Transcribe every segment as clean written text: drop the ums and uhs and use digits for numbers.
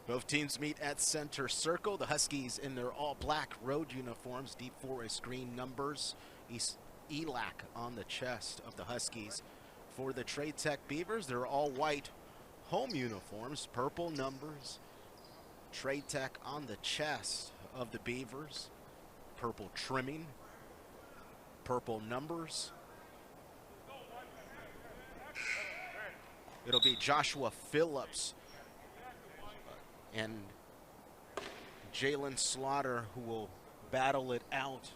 Both teams meet at center circle. The Huskies in their all-black road uniforms, deep forest green numbers, ELAC on the chest of the Huskies. For the Trade Tech Beavers, they're all-white home uniforms, purple numbers. Trade Tech on the chest of the Beavers, purple trimming, purple numbers. It'll be Joshua Phillips and Jalen Slaughter who will battle it out.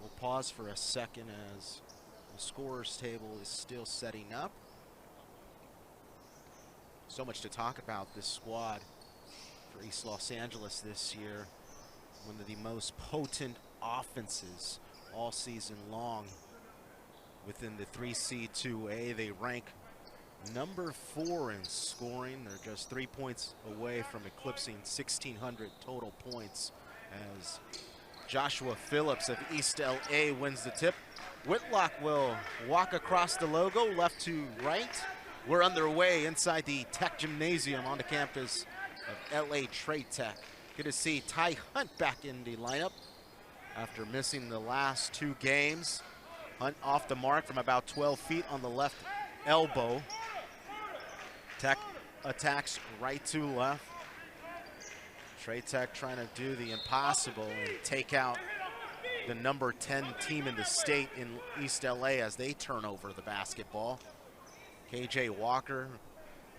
We'll pause for a second as the scorers table is still setting up. So much to talk about this squad for East Los Angeles this year. One of the most potent offenses all season long within the 3C2A. They rank number 4 in scoring. They're just 3 points away from eclipsing 1,600 total points as Joshua Phillips of East LA wins the tip. Whitlock will walk across the logo left to right. We're underway inside the Tech Gymnasium on the campus of LA Trade Tech. Good to see Ty Hunt back in the lineup after missing the last 2 games. Hunt off the mark from about 12 feet on the left elbow. Tech attacks right to left. Trade Tech trying to do the impossible and take out the number 10 team in the state in East LA as they turn over the basketball. KJ Walker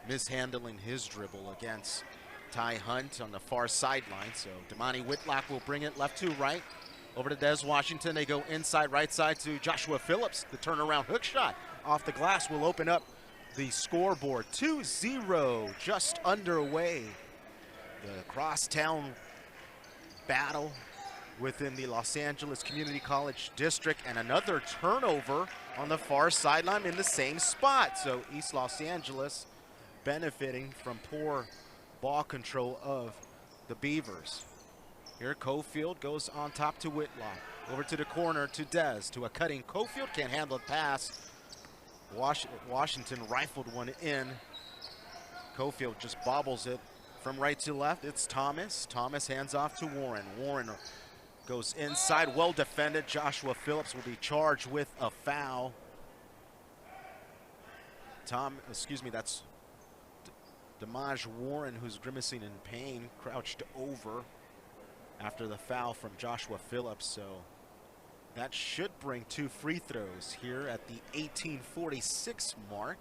mishandling his dribble against Ty Hunt on the far sideline. So Damani Whitlock will bring it left to right. Over to Des Washington. They go inside right side to Joshua Phillips. The turnaround hook shot off the glass will open up the scoreboard. 2-0 just underway. The crosstown battle within the Los Angeles Community College District, and another turnover on the far sideline in the same spot. So East Los Angeles benefiting from poor ball control of the Beavers. Here Cofield goes on top to Whitlock. Over to the corner to Des, to a cutting Cofield, can't handle the pass. Washington rifled one in. Cofield just bobbles it from right to left. It's Thomas. Thomas hands off to Warren. Warren goes inside, well defended. Joshua Phillips will be charged with a foul. That's Damaj Warren, who's grimacing in pain, crouched over after the foul from Joshua Phillips. So that should bring 2 free throws here at the 18:46 mark.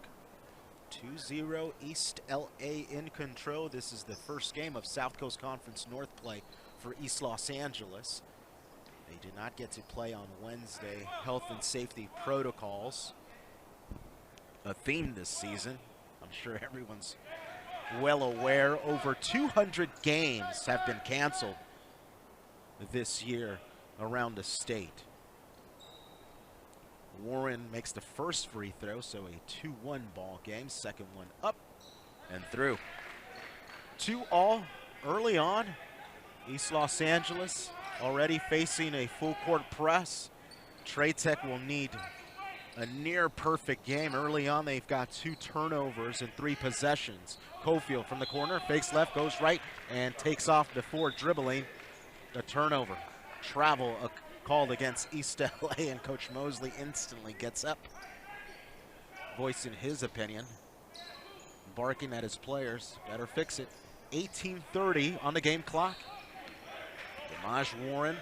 2-0 East LA in control. This is the first game of South Coast Conference North play for East Los Angeles. They did not get to play on Wednesday. Health and safety protocols, a theme this season. I'm sure everyone's well aware. Over 200 games have been canceled this year around the state. Warren makes the first free throw, so a 2-1 ball game. Second one up and through. 2-all early on. East Los Angeles already facing a full court press. Trade Tech will need a near perfect game. Early on, they've got 2 turnovers and 3 possessions. Cofield from the corner, fakes left, goes right, and takes off before dribbling. The turnover. Travel called against East LA, and Coach Mosley instantly gets up, voicing his opinion, barking at his players, better fix it. 18:30 on the game clock. Damaj Warren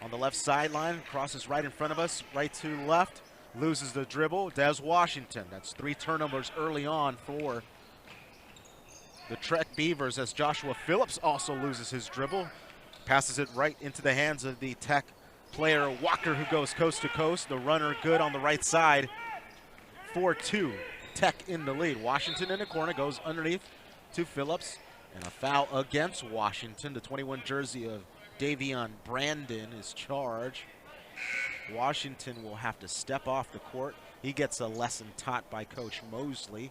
on the left sideline, crosses right in front of us, right to left, loses the dribble. Des Washington, that's 3 turnovers early on for the Trek Beavers as Joshua Phillips also loses his dribble. Passes it right into the hands of the Tech player Walker, who goes coast to coast. The runner good on the right side. 4-2, Tech in the lead. Washington in the corner, goes underneath to Phillips, and a foul against Washington. The 21 jersey of Davion Brandon is charged. Washington will have to step off the court. He gets a lesson taught by Coach Mosley.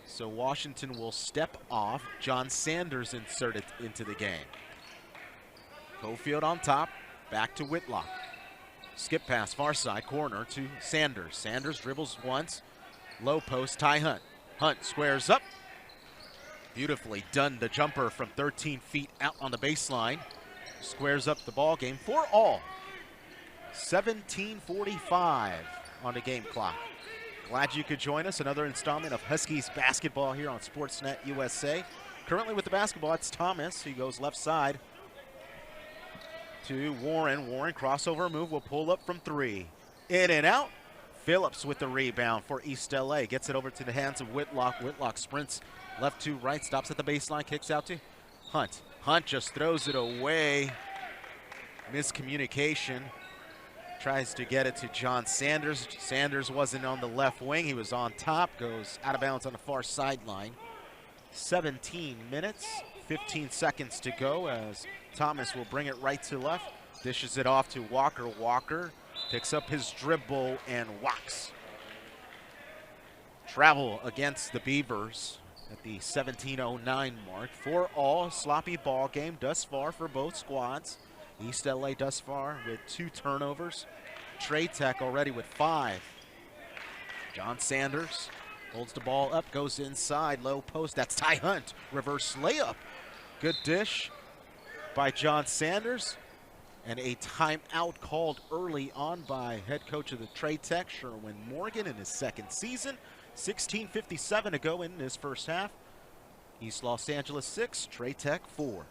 So Washington will step off. John Sanders inserted into the game. Cofield on top, back to Whitlock. Skip pass, far side, corner to Sanders. Sanders dribbles once, low post, Ty Hunt. Hunt squares up. Beautifully done, the jumper from 13 feet out on the baseline. Squares up the ball game for all. 17:45 on the game clock. Glad you could join us. Another installment of Huskies basketball here on Sportsnet USA. Currently with the basketball, it's Thomas. He goes left side to Warren. Warren, crossover move, will pull up from 3. In and out. Phillips with the rebound for East LA. Gets it over to the hands of Whitlock. Whitlock sprints left to right, stops at the baseline, kicks out to Hunt. Hunt just throws it away. Miscommunication. Tries to get it to John Sanders. Sanders wasn't on the left wing. He was on top. Goes out of bounds on the far sideline. 17 minutes, 15 seconds to go as Thomas will bring it right to left. Dishes it off to Walker. Walker picks up his dribble and walks. Travel against the Beavers at the 17:09 mark. 4-all, sloppy ball game thus far for both squads. East LA thus far with 2 turnovers. Trade Tech already with 5. John Sanders holds the ball up, goes inside, low post. That's Ty Hunt. Reverse layup. Good dish by John Sanders. And a timeout called early on by head coach of the Trade Tech, Sherwin Morgan, in his second season. 16:57 to go in this first half. East Los Angeles 6, Trade Tech 4.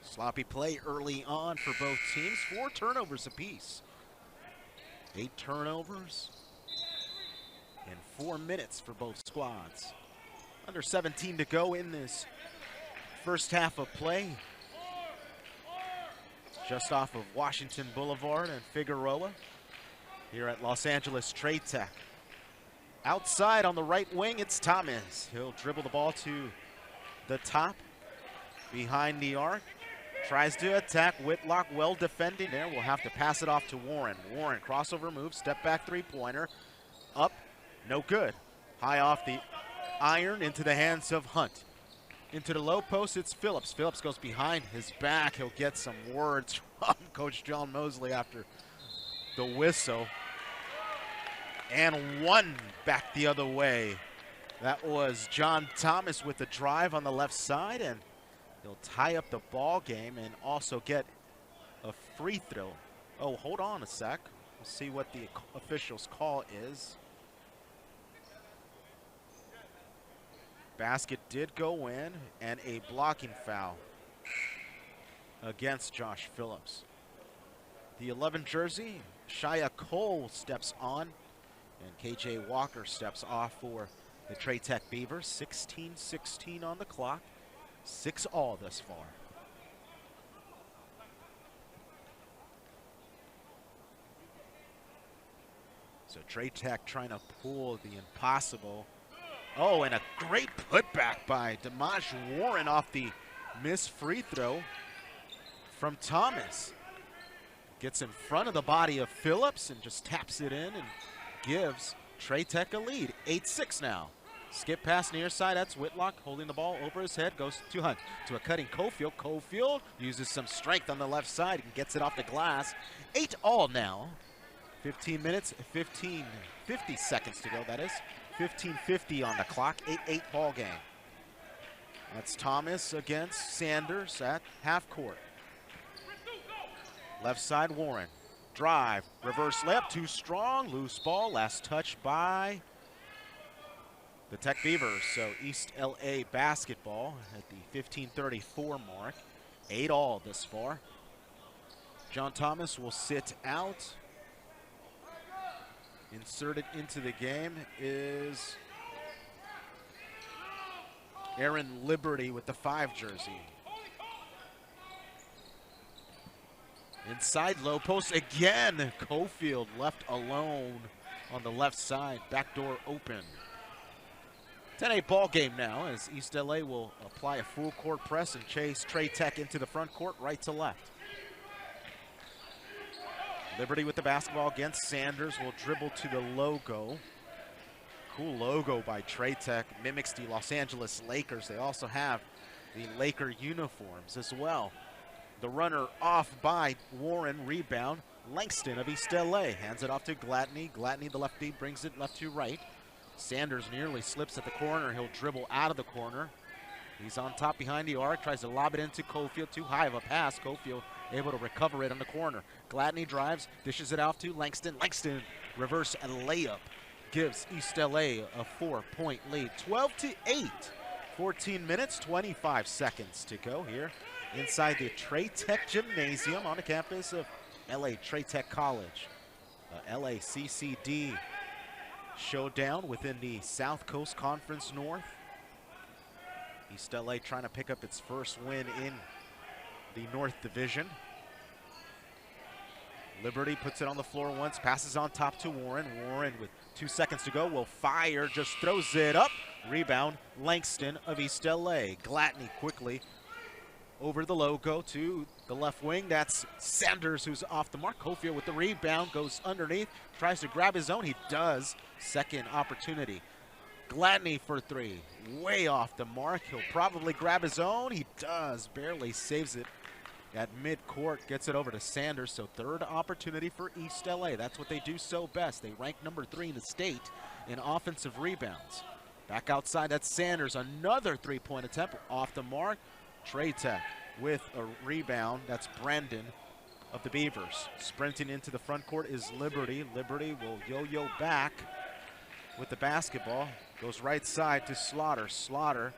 Sloppy play early on for both teams. 4 turnovers apiece. 8 turnovers in 4 minutes for both squads. Under 17 to go in this first half of play. Just off of Washington Boulevard and Figueroa here at Los Angeles Trade Tech. Outside on the right wing, it's Thomas. He'll dribble the ball to the top behind the arc. Tries to attack. Whitlock well defending there. We'll have to pass it off to Warren. Warren, crossover move, step back 3-pointer. Up, no good. High off the iron into the hands of Hunt. Into the low post, it's Phillips. Phillips goes behind his back. He'll get some words from Coach John Mosley after the whistle. And 1 back the other way. That was John Thomas with the drive on the left side, and he'll tie up the ball game and also get a free throw. Oh, hold on a sec. We'll see what the official's call is. Basket did go in, and a blocking foul against Josh Phillips. The 11 jersey, Shia Cole steps on, and KJ Walker steps off for the Trade Tech Beavers. 16:16 on the clock. 6-all thus far. So Trade Tech trying to pull the impossible. Oh, and a great putback by Damaj Warren off the missed free throw from Thomas. Gets in front of the body of Phillips and just taps it in and gives Trade Tech a lead. 8-6 now. Skip pass near side, that's Whitlock holding the ball over his head, goes to Hunt, to a cutting Cofield. Cofield uses some strength on the left side and gets it off the glass. 8-all now. 15 minutes, 50 seconds to go, that is. 15:50 on the clock, 8-8 ball game. That's Thomas against Sanders at half court. Left side, Warren. Drive, reverse layup, too strong, loose ball, last touch by the Tech Beavers. So East LA basketball at the 15:34 mark. 8-all this far. John Thomas will sit out. Inserted into the game is Aaron Liberty with the 5 jersey. Inside low post again. Cofield left alone on the left side. Back door open. 10-8 ball game now as East LA will apply a full court press and chase Trey Tech into the front court right to left. Liberty with the basketball against Sanders, will dribble to the logo. Cool logo by Trey Tech, mimics the Los Angeles Lakers. They also have the Laker uniforms as well. The runner off by Warren, rebound. Langston of East LA hands it off to Gladney. Gladney, the lefty, brings it left to right. Sanders nearly slips at the corner. He'll dribble out of the corner. He's on top behind the arc, tries to lob it into Cofield. Too high of a pass. Cofield able to recover it on the corner. Gladney drives, dishes it off to Langston. Langston, reverse and layup, gives East LA a 4-point lead. 12-8. 14 minutes, 25 seconds to go here inside the Trey Tech Gymnasium on the campus of LA Trey Tech College. LACCD showdown within the South Coast Conference North. East LA trying to pick up its first win in the North Division. Liberty puts it on the floor once, passes on top to Warren. Warren with 2 seconds to go will fire, just throws it up. Rebound, Langston of East LA. Gladney quickly over the logo to the left wing. That's Sanders who's off the mark. Cofield with the rebound, goes underneath, tries to grab his own. He does. Second opportunity. Gladney for three, way off the mark. He'll probably grab his own. He does, barely saves it at mid-court, gets it over to Sanders. So third opportunity for East LA. That's what they do so best. They rank number 3 in the state in offensive rebounds. Back outside, that's Sanders. Another three-point attempt off the mark. Trey Tech with a rebound. That's Brandon of the Beavers. Sprinting into the front court is Liberty. Liberty will yo-yo back with the basketball. Goes right side to Slaughter. Slaughter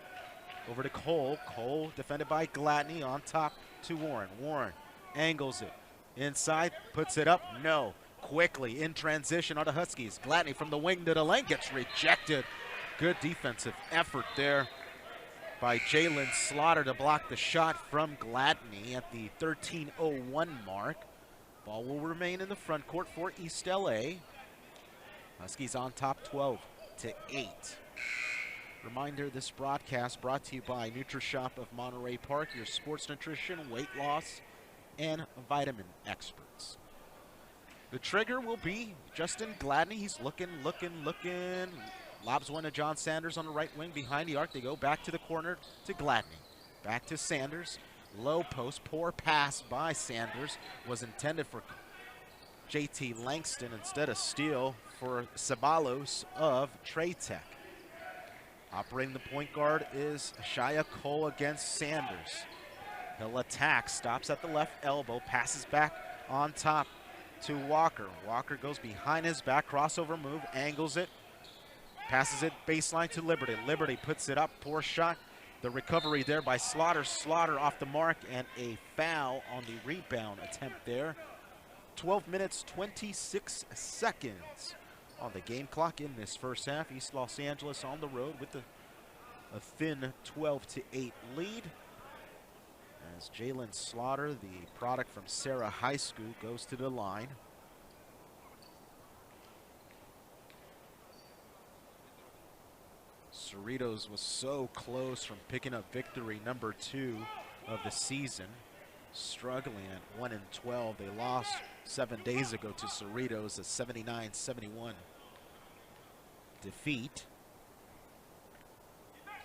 over to Cole. Cole defended by Gladney, on top to Warren. Warren angles it inside, puts it up. No. Quickly in transition on the Huskies. Gladney from the wing to the lane, gets rejected. Good defensive effort there by Jalen Slaughter to block the shot from Gladney at the 13:01 mark. Ball will remain in the front court for East LA. Huskies on top 12-8. Reminder, this broadcast brought to you by NutriShop of Monterey Park, your sports nutrition, weight loss, and vitamin experts. The trigger will be Justin Gladney. He's looking. Lobs one to John Sanders on the right wing behind the arc. They go back to the corner to Gladney. Back to Sanders. Low post, poor pass by Sanders. Was intended for JT Langston, instead of steal for Ceballos of Trey Tech. Operating the point guard is Shia Cole against Sanders. He'll attack, stops at the left elbow, passes back on top to Walker. Walker goes behind his back, crossover move, angles it, passes it baseline to Liberty. Liberty puts it up, poor shot. The recovery there by Slaughter. Slaughter off the mark, and a foul on the rebound attempt there. 12 minutes, 26 seconds on the game clock in this first half. East Los Angeles on the road with a thin 12-8 lead. As Jalen Slaughter, the product from Sarah High School, goes to the line. Cerritos was so close from picking up victory number 2 of the season. Struggling at 1-12. They lost 7 days ago to Cerritos, a 79-71 defeat.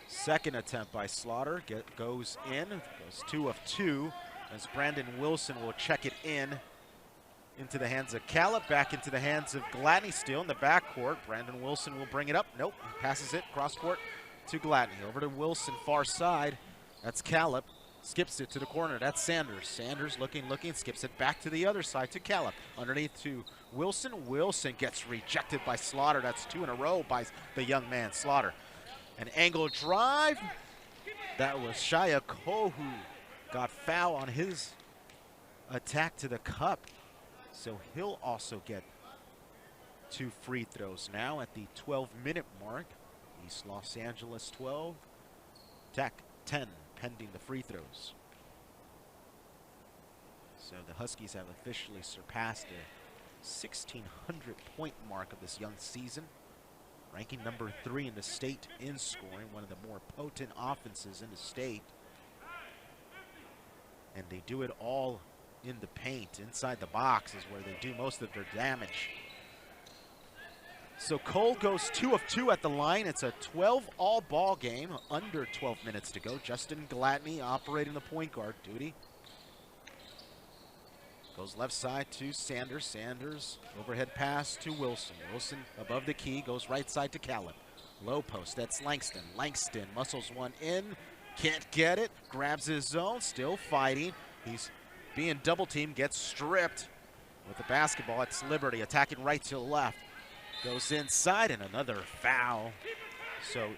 Second attempt by Slaughter goes in, goes 2 of 2, as Brandon Wilson will check it into the hands of Callip, back into the hands of Gladney, still in the backcourt. Brandon Wilson will bring it up. Nope, he passes it cross court to Gladney. Over to Wilson, far side. That's Callip. Skips it to the corner. That's Sanders. Sanders looking, skips it back to the other side to Callip. Underneath to Wilson. Wilson gets rejected by Slaughter. That's 2 in a row by the young man, Slaughter. An angle drive. That was Shia Cole, who got foul on his attack to the cup. So he'll also get 2 free throws now at the 12-minute mark. East Los Angeles 12, Tech 10. Pending the free throws. So the Huskies have officially surpassed the 1,600 point mark of this young season. ranking number 3 in the state in scoring, one of the more potent offenses in the state. And they do it all in the paint. Inside the box is where they do most of their damage. So Cole goes 2 of 2 at the line. It's a 12-all ball game, under 12 minutes to go. Justin Gladney operating the point guard duty. Goes left side to Sanders. Sanders, overhead pass to Wilson. Wilson above the key, goes right side to Caleb. Low post, that's Langston. Langston muscles one in, can't get it, grabs his zone, still fighting. He's being double teamed, gets stripped with the basketball. It's Liberty attacking right to left. Goes inside and another foul. So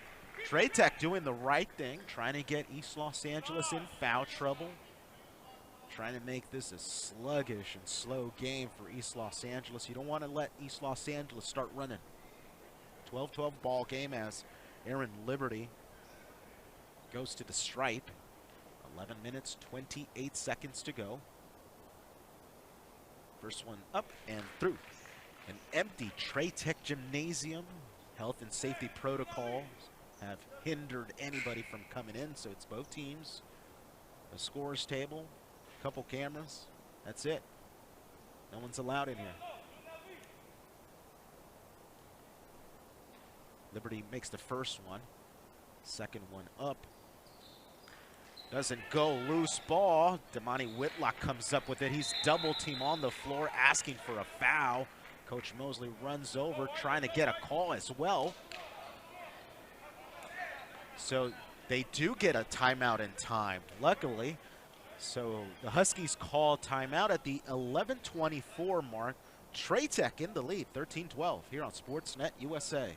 Trey Tech doing the right thing, trying to get East Los Angeles in foul trouble. Trying to make this a sluggish and slow game for East Los Angeles. You don't want to let East Los Angeles start running. 12-12 ball game as Aaron Liberty goes to the stripe. 11 minutes, 28 seconds to go. First one up and through. An empty Trey Tech gymnasium. Health and safety protocols have hindered anybody from coming in, so it's both teams. A scorer's table, a couple cameras, that's it. No one's allowed in here. Liberty makes the first one. Second one up. Doesn't go, loose ball. Damani Whitlock comes up with it. He's double team on the floor, asking for a foul. Coach Mosley runs over, trying to get a call as well. So they do get a timeout in time, luckily. So the Huskies call timeout at the 11:24 mark. Trey Tech in the lead, 13-12, here on Sportsnet USA.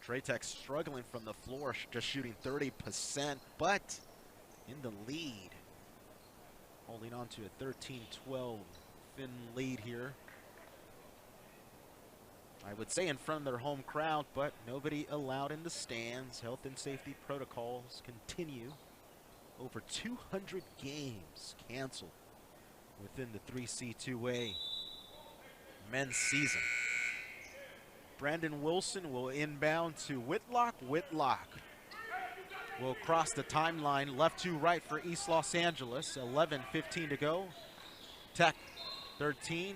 Trey Tech struggling from the floor, just shooting 30%, but in the lead. Holding on to a 13-12 Finn lead here. I would say in front of their home crowd, but nobody allowed in the stands. Health and safety protocols continue. Over 200 games canceled within the 3C2A men's season. Brandon Wilson will inbound to Whitlock. Whitlock will cross the timeline left to right for East Los Angeles. 11:15 to go. Tech 13,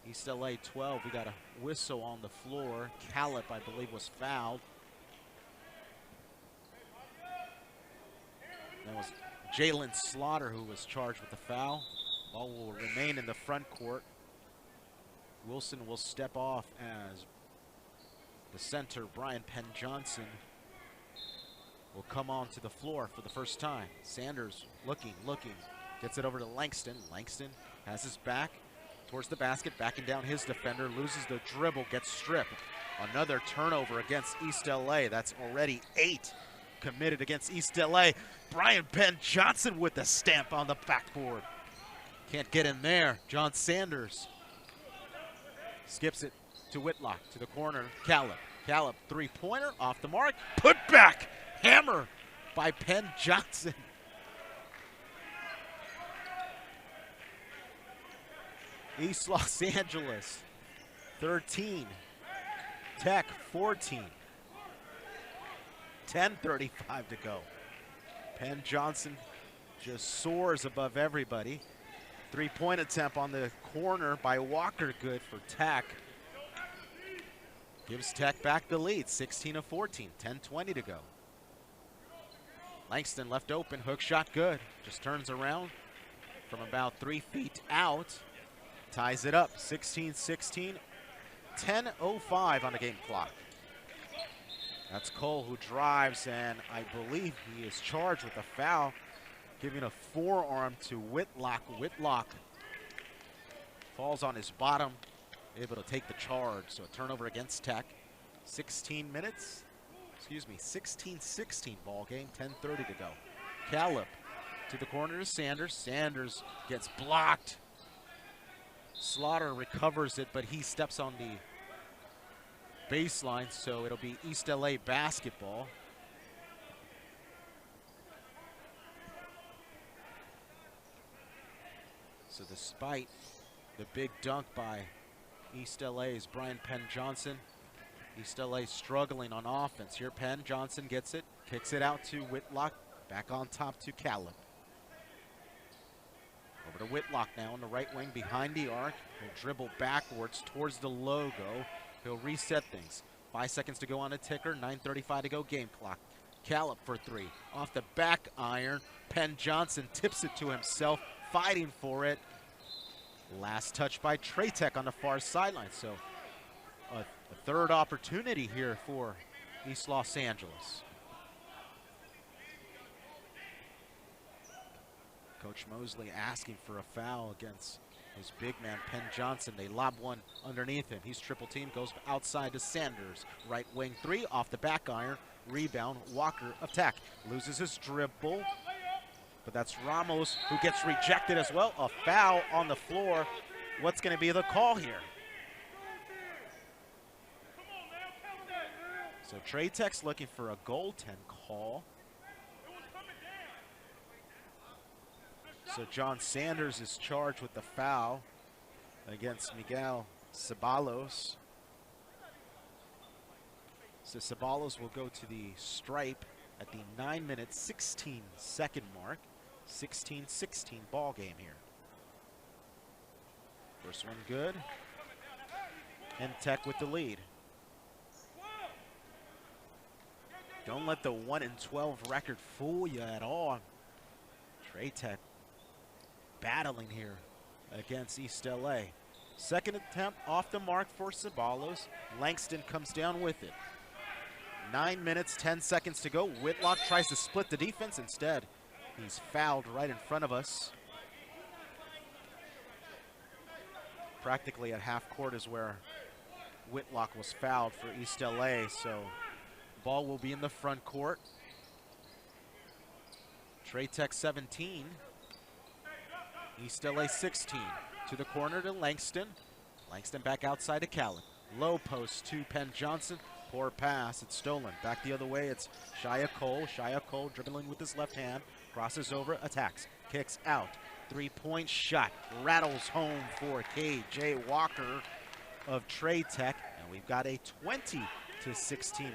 East LA 12. We got a whistle on the floor. Calip, I believe, was fouled. That was Jalen Slaughter who was charged with the foul. Ball will remain in the front court. Wilson will step off as the center, Brian Penn Johnson, will come onto the floor for the first time. Sanders looking, gets it over to Langston. Langston has his back towards the basket, backing down his defender, loses the dribble, gets stripped. Another turnover against East LA. That's already 8 committed against East LA. Brian Penn Johnson with the stamp on the backboard. Can't get in there. John Sanders skips it to Whitlock, to the corner, Calip. Calip, three-pointer, off the mark, put back, hammer by Penn Johnson. East Los Angeles, 13, Tech, 14. 10:35 to go. Penn Johnson just soars above everybody. Three-point attempt on the corner by Walker, good for Tech. Gives Tech back the lead, 16 of 14, 10:20 to go. Langston left open, hook shot good. Just turns around from about 3 feet out. Ties it up, 16-16, 10:05 on the game clock. That's Cole who drives, and I believe he is charged with a foul, giving a forearm to Whitlock. Whitlock falls on his bottom, able to take the charge. So a turnover against Tech. 16 minutes, 16-16 ball game, 10:30 to go. Caleb to the corner to Sanders. Sanders gets blocked. Slaughter recovers it, but he steps on the baseline, so it'll be East LA basketball. So despite the big dunk by East LA's Brian Penn Johnson, East LA struggling on offense. Here Penn Johnson gets it, kicks it out to Whitlock, back on top to Caleb. Over to Whitlock now on the right wing behind the arc. He'll dribble backwards towards the logo. He'll reset things. 5 seconds to go on the ticker, 9:35 to go game clock. Caleb for three, off the back iron. Penn Johnson tips it to himself, fighting for it. Last touch by Traytech on the far sideline. So a third opportunity here for East Los Angeles. Coach Mosley asking for a foul against his big man, Penn Johnson. They lob one underneath him. He's triple team, goes outside to Sanders. Right wing three, off the back iron. Rebound, Walker of Tech. Loses his dribble, but that's Ramos who gets rejected as well. A foul on the floor. What's going to be the call here? So Traytech's looking for a goaltend call. So John Sanders is charged with the foul against Miguel Ceballos. So Ceballos will go to the stripe at the 9-minute, 16-second mark. 16-16 ball game here. First one good. And Tech with the lead. Don't let the 1-12 record fool you at all. Traytech battling here against East LA. Second attempt off the mark for Ceballos. Langston comes down with it. 9 minutes, 10 seconds to go. Whitlock tries to split the defense. Instead, he's fouled right in front of us. Practically at half court is where Whitlock was fouled for East LA. So ball will be in the front court. Traytech 17. East LA 16. To the corner to Langston. Langston back outside to Caleb. Low post to Penn Johnson. Poor pass. It's stolen. Back the other way. It's Shia Cole. Shia Cole dribbling with his left hand. Crosses over. Attacks. Kicks out. Three-point shot. Rattles home for K.J. Walker of Traytech. And we've got a 20-16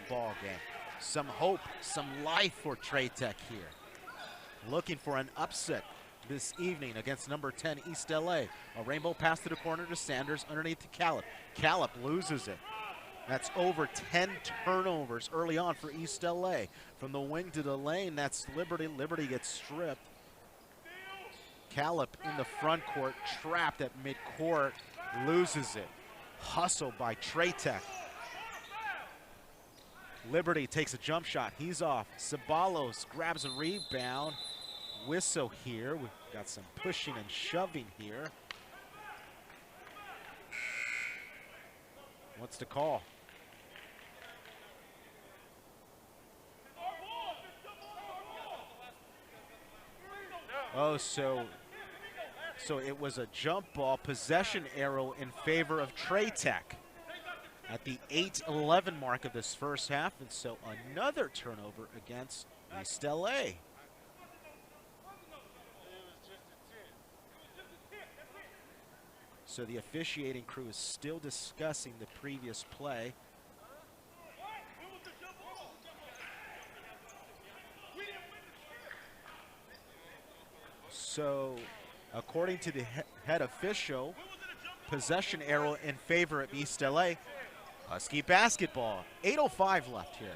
ball game. Some hope, some life for Traytech here. Looking for an upset this evening against number 10 East LA. A rainbow pass to the corner to Sanders, underneath to Caleb. Caleb loses it. That's over 10 turnovers early on for East LA. From the wing to the lane, that's Liberty. Liberty gets stripped. Caleb in the front court, trapped at midcourt, loses it. Hustle by Traytech. Liberty takes a jump shot. He's off. Ceballos grabs a rebound. Whistle here. We've got some pushing and shoving here. What's the call? Oh, so it was a jump ball, possession arrow in favor of Traytech at the 8:11 mark of this first half, and so another turnover against East LA. So the officiating crew is still discussing the previous play. So according to the head official, possession arrow in favor of East LA. Husky basketball. 8:05 left here.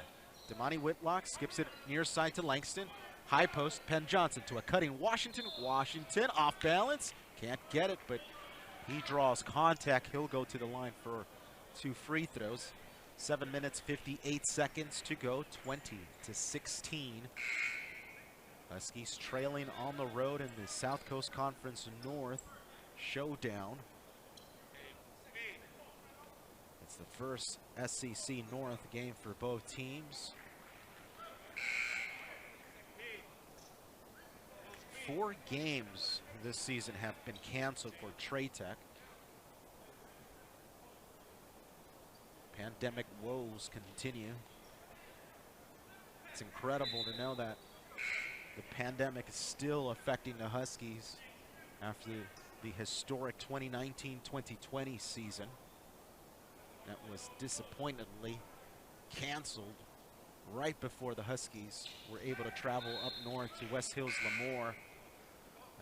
Damani Whitlock skips it near side to Langston. High post, Penn Johnson to a cutting Washington. Washington off balance. Can't get it, but he draws contact. He'll go to the line for 2 free throws. 7 minutes, 58 seconds to go. 20-16. Huskies trailing on the road in the South Coast Conference North showdown. It's the first SEC North game for both teams. 4 games this season have been canceled for Trade Tech. Pandemic woes continue. It's incredible to know that the pandemic is still affecting the Huskies after the historic 2019-2020 season that was disappointingly canceled right before the Huskies were able to travel up north to West Hills Lemoore,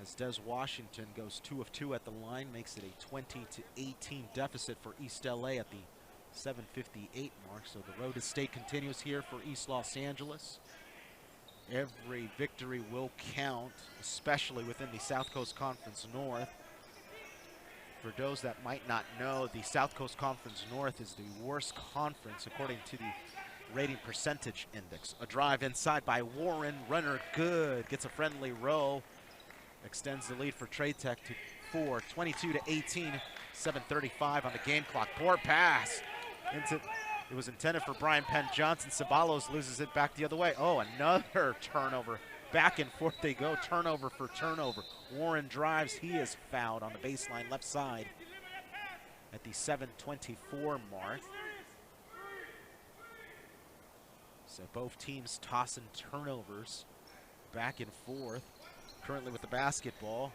as Des Washington goes 2 of 2 at the line, makes it a 20-18 deficit for East LA at the 7:58 mark. So the road to state continues here for East Los Angeles. Every victory will count, especially within the South Coast Conference North. For those that might not know, the South Coast Conference North is the worst conference according to the rating percentage index. A drive inside by Warren, runner good, gets a friendly row, extends the lead for Trade Tech to 4, 22-18, 7:35 on the game clock. Poor pass. It was intended for Brian Penn Johnson. Ceballos loses it back the other way. Oh, another turnover. Back and forth they go, turnover for turnover. Warren drives, he is fouled on the baseline left side at the 7:24 mark. So both teams tossing turnovers back and forth. Currently with the basketball.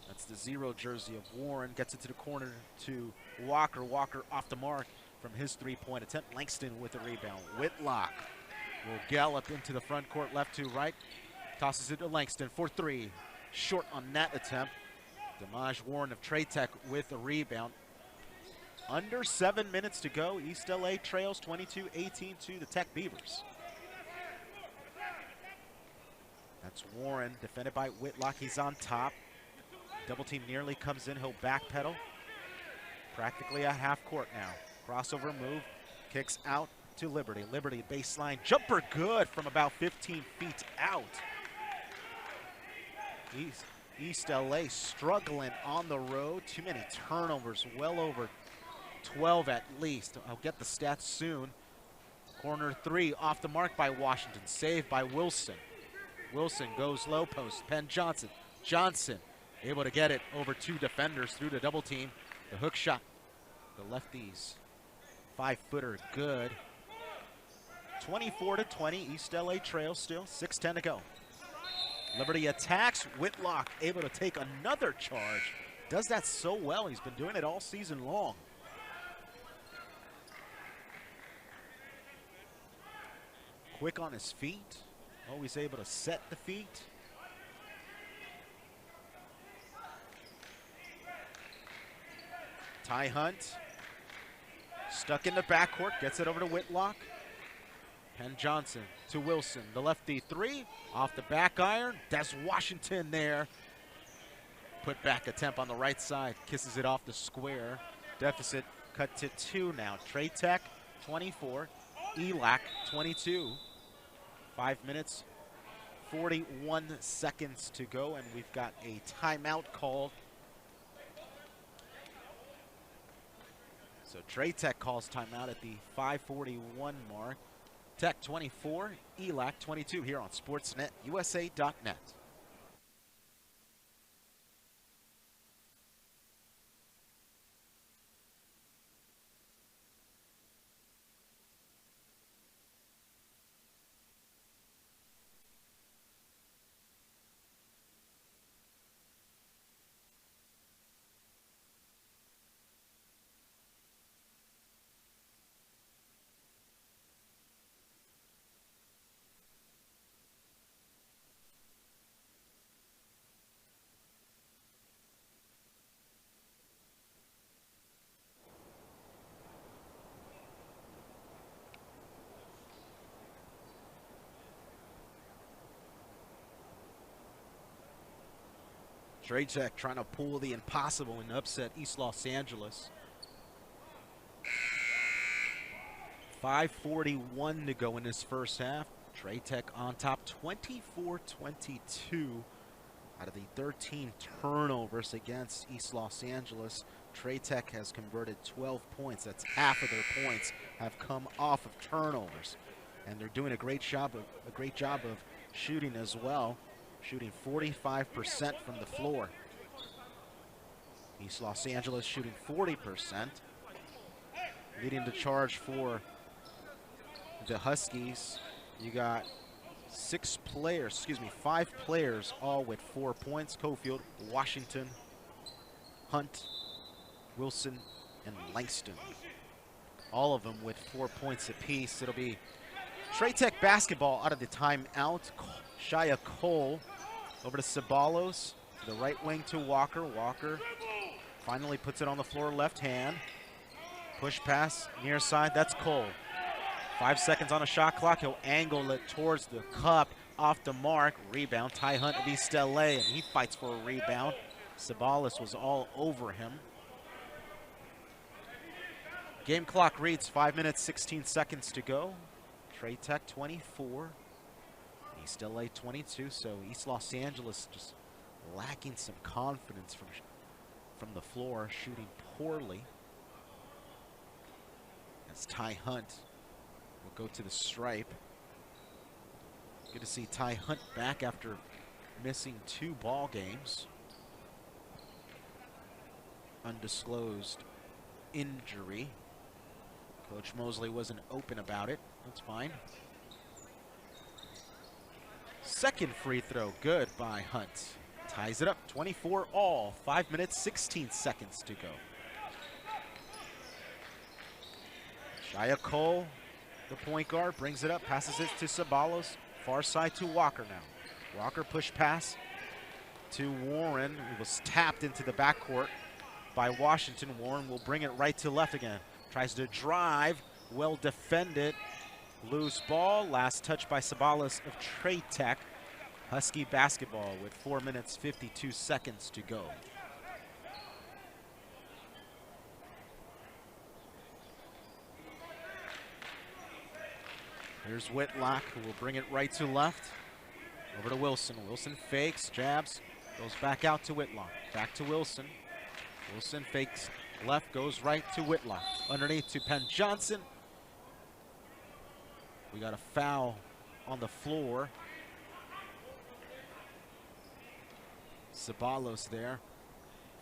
That's the 0 jersey of Warren. Gets it to the corner to Walker. Walker off the mark from his 3-point attempt. Langston with the rebound. Whitlock will gallop into the front court, left to right. Tosses it to Langston for 3. Short on that attempt. Damaj Warren of Trade Tech with the rebound. Under 7 minutes to go. East LA trails 22-18 to the Tech Beavers. That's Warren, defended by Whitlock. He's on top. Double team nearly comes in. He'll backpedal. Practically at half court now. Crossover move. Kicks out to Liberty. Liberty baseline jumper good from about 15 feet out. East LA struggling on the road. Too many turnovers. Well over 12 at least. I'll get the stats soon. Corner 3 off the mark by Washington. Saved by Wilson. Wilson goes low post. Penn Johnson. Johnson able to get it over 2 defenders through the double team. The hook shot. The lefties. 5-footer good. 24-20. East LA trails still. 6:10 to go. Liberty attacks. Whitlock able to take another charge. Does that so well. He's been doing it all season long. Quick on his feet. Always able to set the feet. Ty Hunt. Stuck in the backcourt. Gets it over to Whitlock. Penn Johnson to Wilson. The lefty 3. Off the back iron. Des Washington there. Put back attempt on the right side. Kisses it off the square. Deficit cut to 2 now. Trade Tech 24. ELAC 22. 5 minutes, 41 seconds to go, and we've got a timeout called. So Trade Tech calls timeout at the 5:41 mark. Tech 24, ELAC 22 here on SportsNetUSA.net. Trade Tech trying to pull the impossible and upset East Los Angeles. 5:41 to go in this first half. Trade Tech on top 24-22 out of the 13 turnovers against East Los Angeles. Trey Tech has converted 12 points. That's half of their points have come off of turnovers. And they're doing a great job of shooting as well, shooting 45% from the floor. East Los Angeles shooting 40%. Leading the charge for the Huskies, you got 5 players, all with 4 points. Cofield, Washington, Hunt, Wilson, and Langston. All of them with 4 points apiece. It'll be Trey Tech basketball out of the timeout. Shia Cole over to Ceballos, to the right wing to Walker. Walker finally puts it on the floor, left hand. Push pass, near side, that's Cole. 5 seconds on a shot clock. He'll angle it towards the cup, off the mark. Rebound, Ty Hunt of East LA, and he fights for a rebound. Ceballos was all over him. Game clock reads 5 minutes, 16 seconds to go. Trey Tech 24, East LA 22, so East Los Angeles just lacking some confidence from the floor, shooting poorly. As Ty Hunt will go to the stripe. Good to see Ty Hunt back after missing 2 ball games. Undisclosed injury. Coach Mosley wasn't open about it. That's fine. Second free throw, good by Hunt. Ties it up, 24 all. 5 minutes, 16 seconds to go. Shia Cole, the point guard, brings it up, passes it to Ceballos. Far side to Walker now. Walker push pass to Warren. It was tapped into the backcourt by Washington. Warren will bring it right to left again. Tries to drive, well defended. Loose ball, last touch by Ceballos of Trey Tech. Husky basketball with 4 minutes, 52 seconds to go. Here's Whitlock, who will bring it right to left. Over to Wilson. Wilson fakes, jabs, goes back out to Whitlock. Back to Wilson. Wilson fakes left, goes right to Whitlock. Underneath to Penn Johnson. We got a foul on the floor. Ceballos there,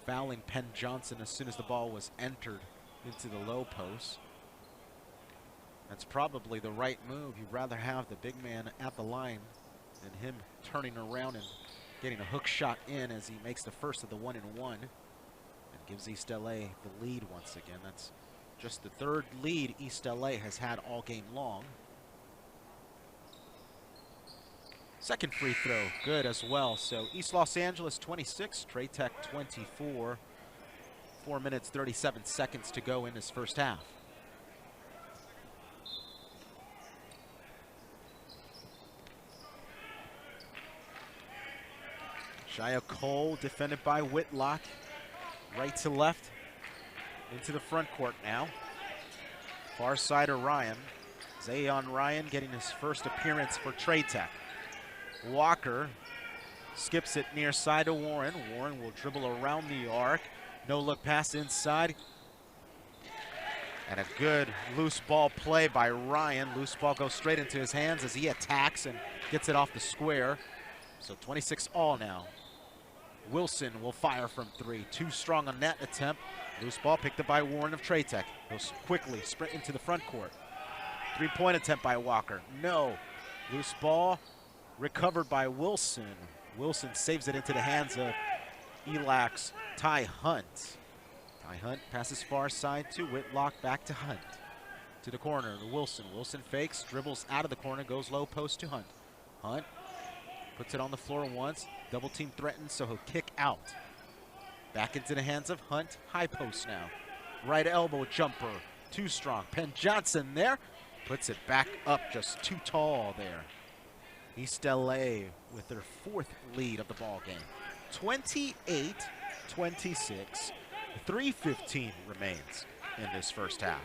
fouling Penn Johnson as soon as the ball was entered into the low post. That's probably the right move. You'd rather have the big man at the line than him turning around and getting a hook shot in as he makes the first of the 1-and-1 and gives East LA the lead once again. That's just the 3rd lead East LA has had all game long. Second free throw, good as well. So East Los Angeles 26, Trey Tech 24. 4 minutes, 37 seconds to go in this first half. Shia Cole defended by Whitlock. Right to left into the front court now. Far side of Ryan. Zayon Ryan getting his first appearance for Trey Tech. Walker skips it near side to Warren. Warren will dribble around the arc. No look pass inside. And a good loose ball play by Ryan. Loose ball goes straight into his hands as he attacks and gets it off the square. So 26 all now. Wilson will fire from 3. Too strong on that attempt. Loose ball picked up by Warren of Trey Tech. He'll quickly sprint into the front court. 3-point attempt by Walker. No. Loose ball recovered by Wilson. Wilson saves it into the hands of ELAC's Ty Hunt. Ty Hunt passes far side to Whitlock, back to Hunt. To the corner to Wilson. Wilson fakes, dribbles out of the corner, goes low post to Hunt. Hunt puts it on the floor once. Double team threatens, so he'll kick out. Back into the hands of Hunt. High post now. Right elbow jumper. Too strong. Penn Johnson there. Puts it back up, just too tall there. East LA with their 4th lead of the ball game. 28-26. 3:15 remains in this first half.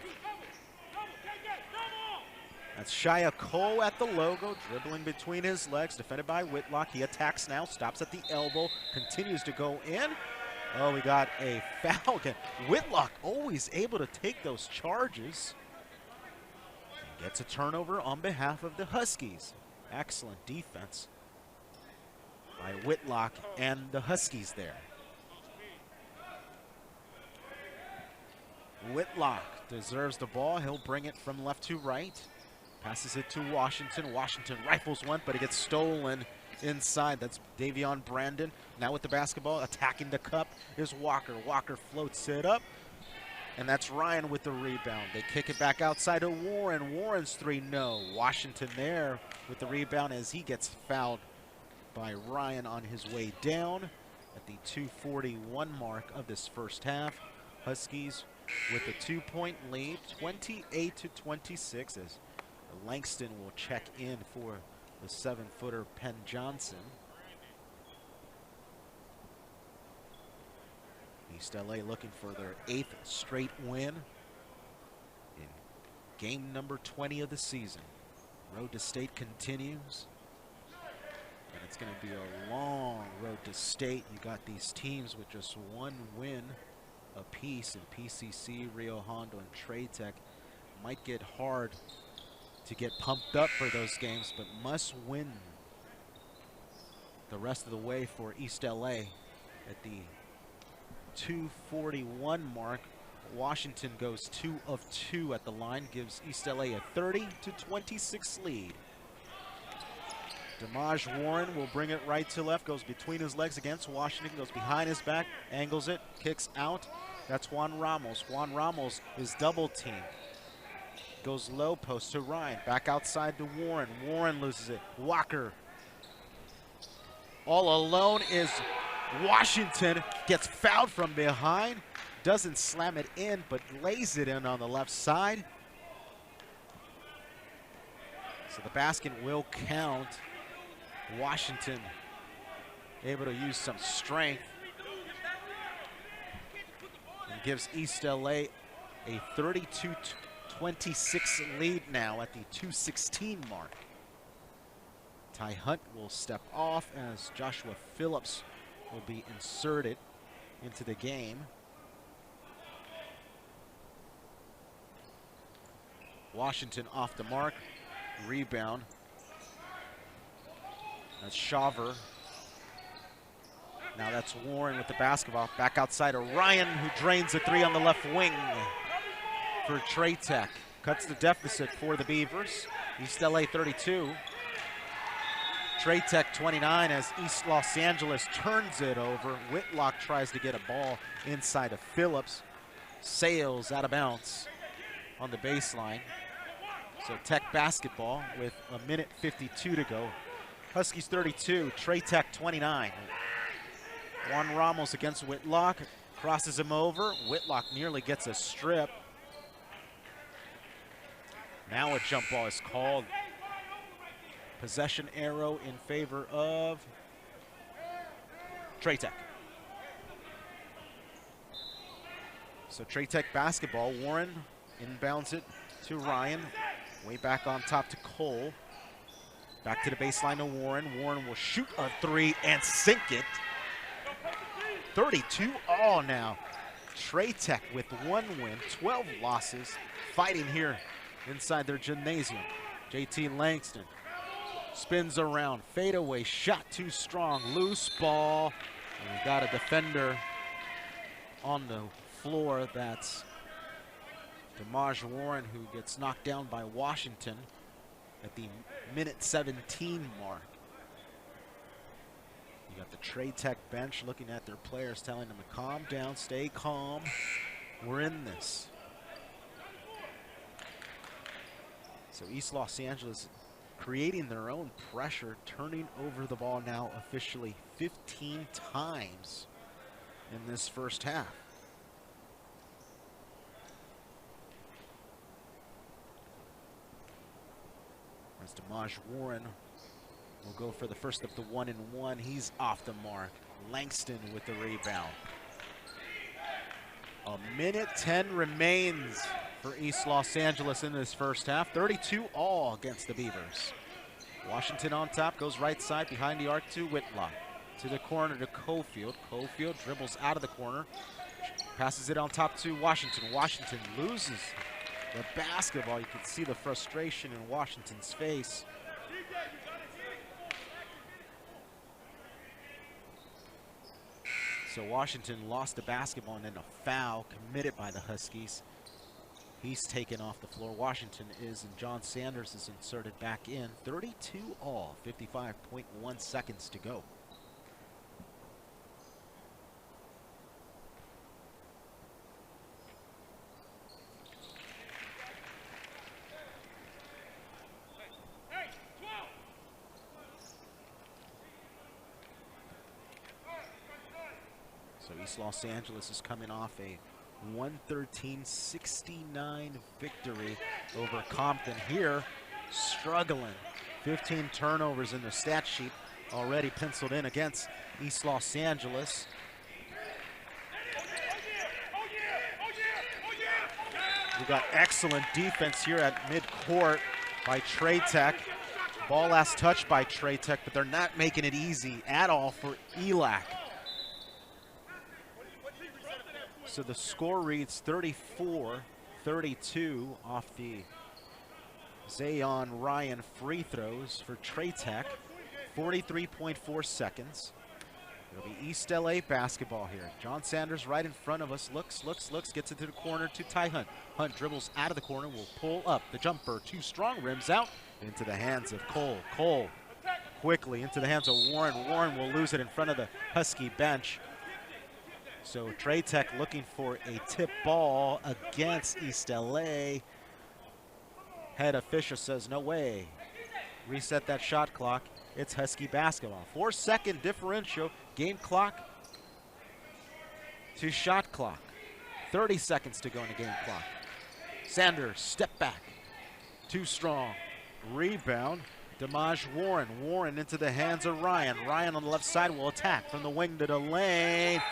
That's Shia Cole at the logo, dribbling between his legs, defended by Whitlock. He attacks now, stops at the elbow, continues to go in, Oh, we got a foul again. Whitlock always able to take those charges. Gets a turnover on behalf of the Huskies. Excellent defense by Whitlock and the Huskies there. Whitlock deserves the ball. He'll bring it from left to right. Passes it to Washington. Washington rifles one, but it gets stolen inside. That's Davion Brandon. Now with the basketball, attacking the cup is Walker. Walker floats it up, and that's Ryan with the rebound. They kick it back outside to Warren. Warren's three, no. Washington there with the rebound as he gets fouled by Ryan on his way down at the 2:41 mark of this first half. Huskies with a 2-point lead, 28-26, as Langston will check in for the 7-footer Penn Johnson. East LA looking for their 8th straight win in game number 20 of the season. Road to state continues, and it's going to be a long road to state. You got these teams with just one win apiece in PCC, Rio Hondo, and Trade Tech. Might get hard to get pumped up for those games, but must win the rest of the way for East LA. At the 2:41 mark, Washington goes 2 of 2 at the line, gives East LA a 30-26 lead. Damaj Warren will bring it right to left, goes between his legs against Washington, goes behind his back, angles it, kicks out. That's Juan Ramos. Juan Ramos is double teamed. Goes low post to Ryan, back outside to Warren. Warren loses it. Walker. All alone is Washington, gets fouled from behind. Doesn't slam it in, but lays it in on the left side. So the basket will count. Washington able to use some strength and gives East LA a 32-26 lead now at the 2:16 mark. Ty Hunt will step off as Joshua Phillips will be inserted into the game. Washington off the mark, rebound. That's Shaver. Now that's Warren with the basketball. Back outside to Ryan, who drains the three on the left wing for Trade Tech. Cuts the deficit for the Beavers. East LA 32. Trade Tech 29 as East Los Angeles turns it over. Whitlock tries to get a ball inside of Phillips. Sails out of bounds on the baseline. So Tech basketball with 1:52 to go. Huskies 32, Trade Tech 29. Juan Ramos against Whitlock, crosses him over. Whitlock nearly gets a strip. Now a jump ball is called. Possession arrow in favor of Trade Tech. So Trade Tech basketball. Warren inbounds it to Ryan. Way back on top to Cole. Back to the baseline to Warren. Warren will shoot a three and sink it. 32 all now. Trade Tech with one win, 12 losses, fighting here inside their gymnasium. JT Langston spins around, fadeaway shot too strong, loose ball. And we got a defender on the floor. That's Damaj Warren, who gets knocked down by Washington at the minute 17 mark. You got the Trade Tech bench looking at their players, telling them to calm down, stay calm. We're in this. So East Los Angeles creating their own pressure, turning over the ball now officially 15 times in this first half. As Damaj Warren will go for the first of the 1-and-1. He's off the mark. Langston with the rebound. 1:10 remains for East Los Angeles in this first half. 32 all against the Beavers. Washington on top, goes right side behind the arc to Whitlock. to the corner to Cofield. Cofield dribbles out of the corner. Passes it on top to Washington. Washington loses the basketball. You can see the frustration in Washington's face. So Washington lost the basketball and then a foul committed by the Huskies. He's taken off the floor. Washington is, and John Sanders is inserted back in. 32 all, 55.1 seconds to go. So East Los Angeles is coming off a 113-69 victory over Compton. Here, struggling. 15 turnovers in the stat sheet already penciled in against East Los Angeles. We got excellent defense here at midcourt by Trey Tech. Ball last touched by Trey Tech, but they're not making it easy at all for ELAC. So the score reads 34-32 off the Zayon Ryan free throws for Trey Tech. 43.4 seconds. It'll be East LA basketball here. John Sanders right in front of us. Looks, gets it to the corner to Ty Hunt. Hunt dribbles out of the corner, will pull up the jumper. Too strong, rims out into the hands of Cole. Cole quickly into the hands of Warren. Warren will lose it in front of the Husky bench. So Trey Tech looking for a tip ball against East LA. Head official says no way. Reset that shot clock. It's Husky basketball. 4-second differential. Game clock to shot clock. 30 seconds to go in the game clock. Sanders, step back. Too strong. Rebound. Damaj Warren. Warren into the hands of Ryan. Ryan on the left side will attack from the wing to the lane.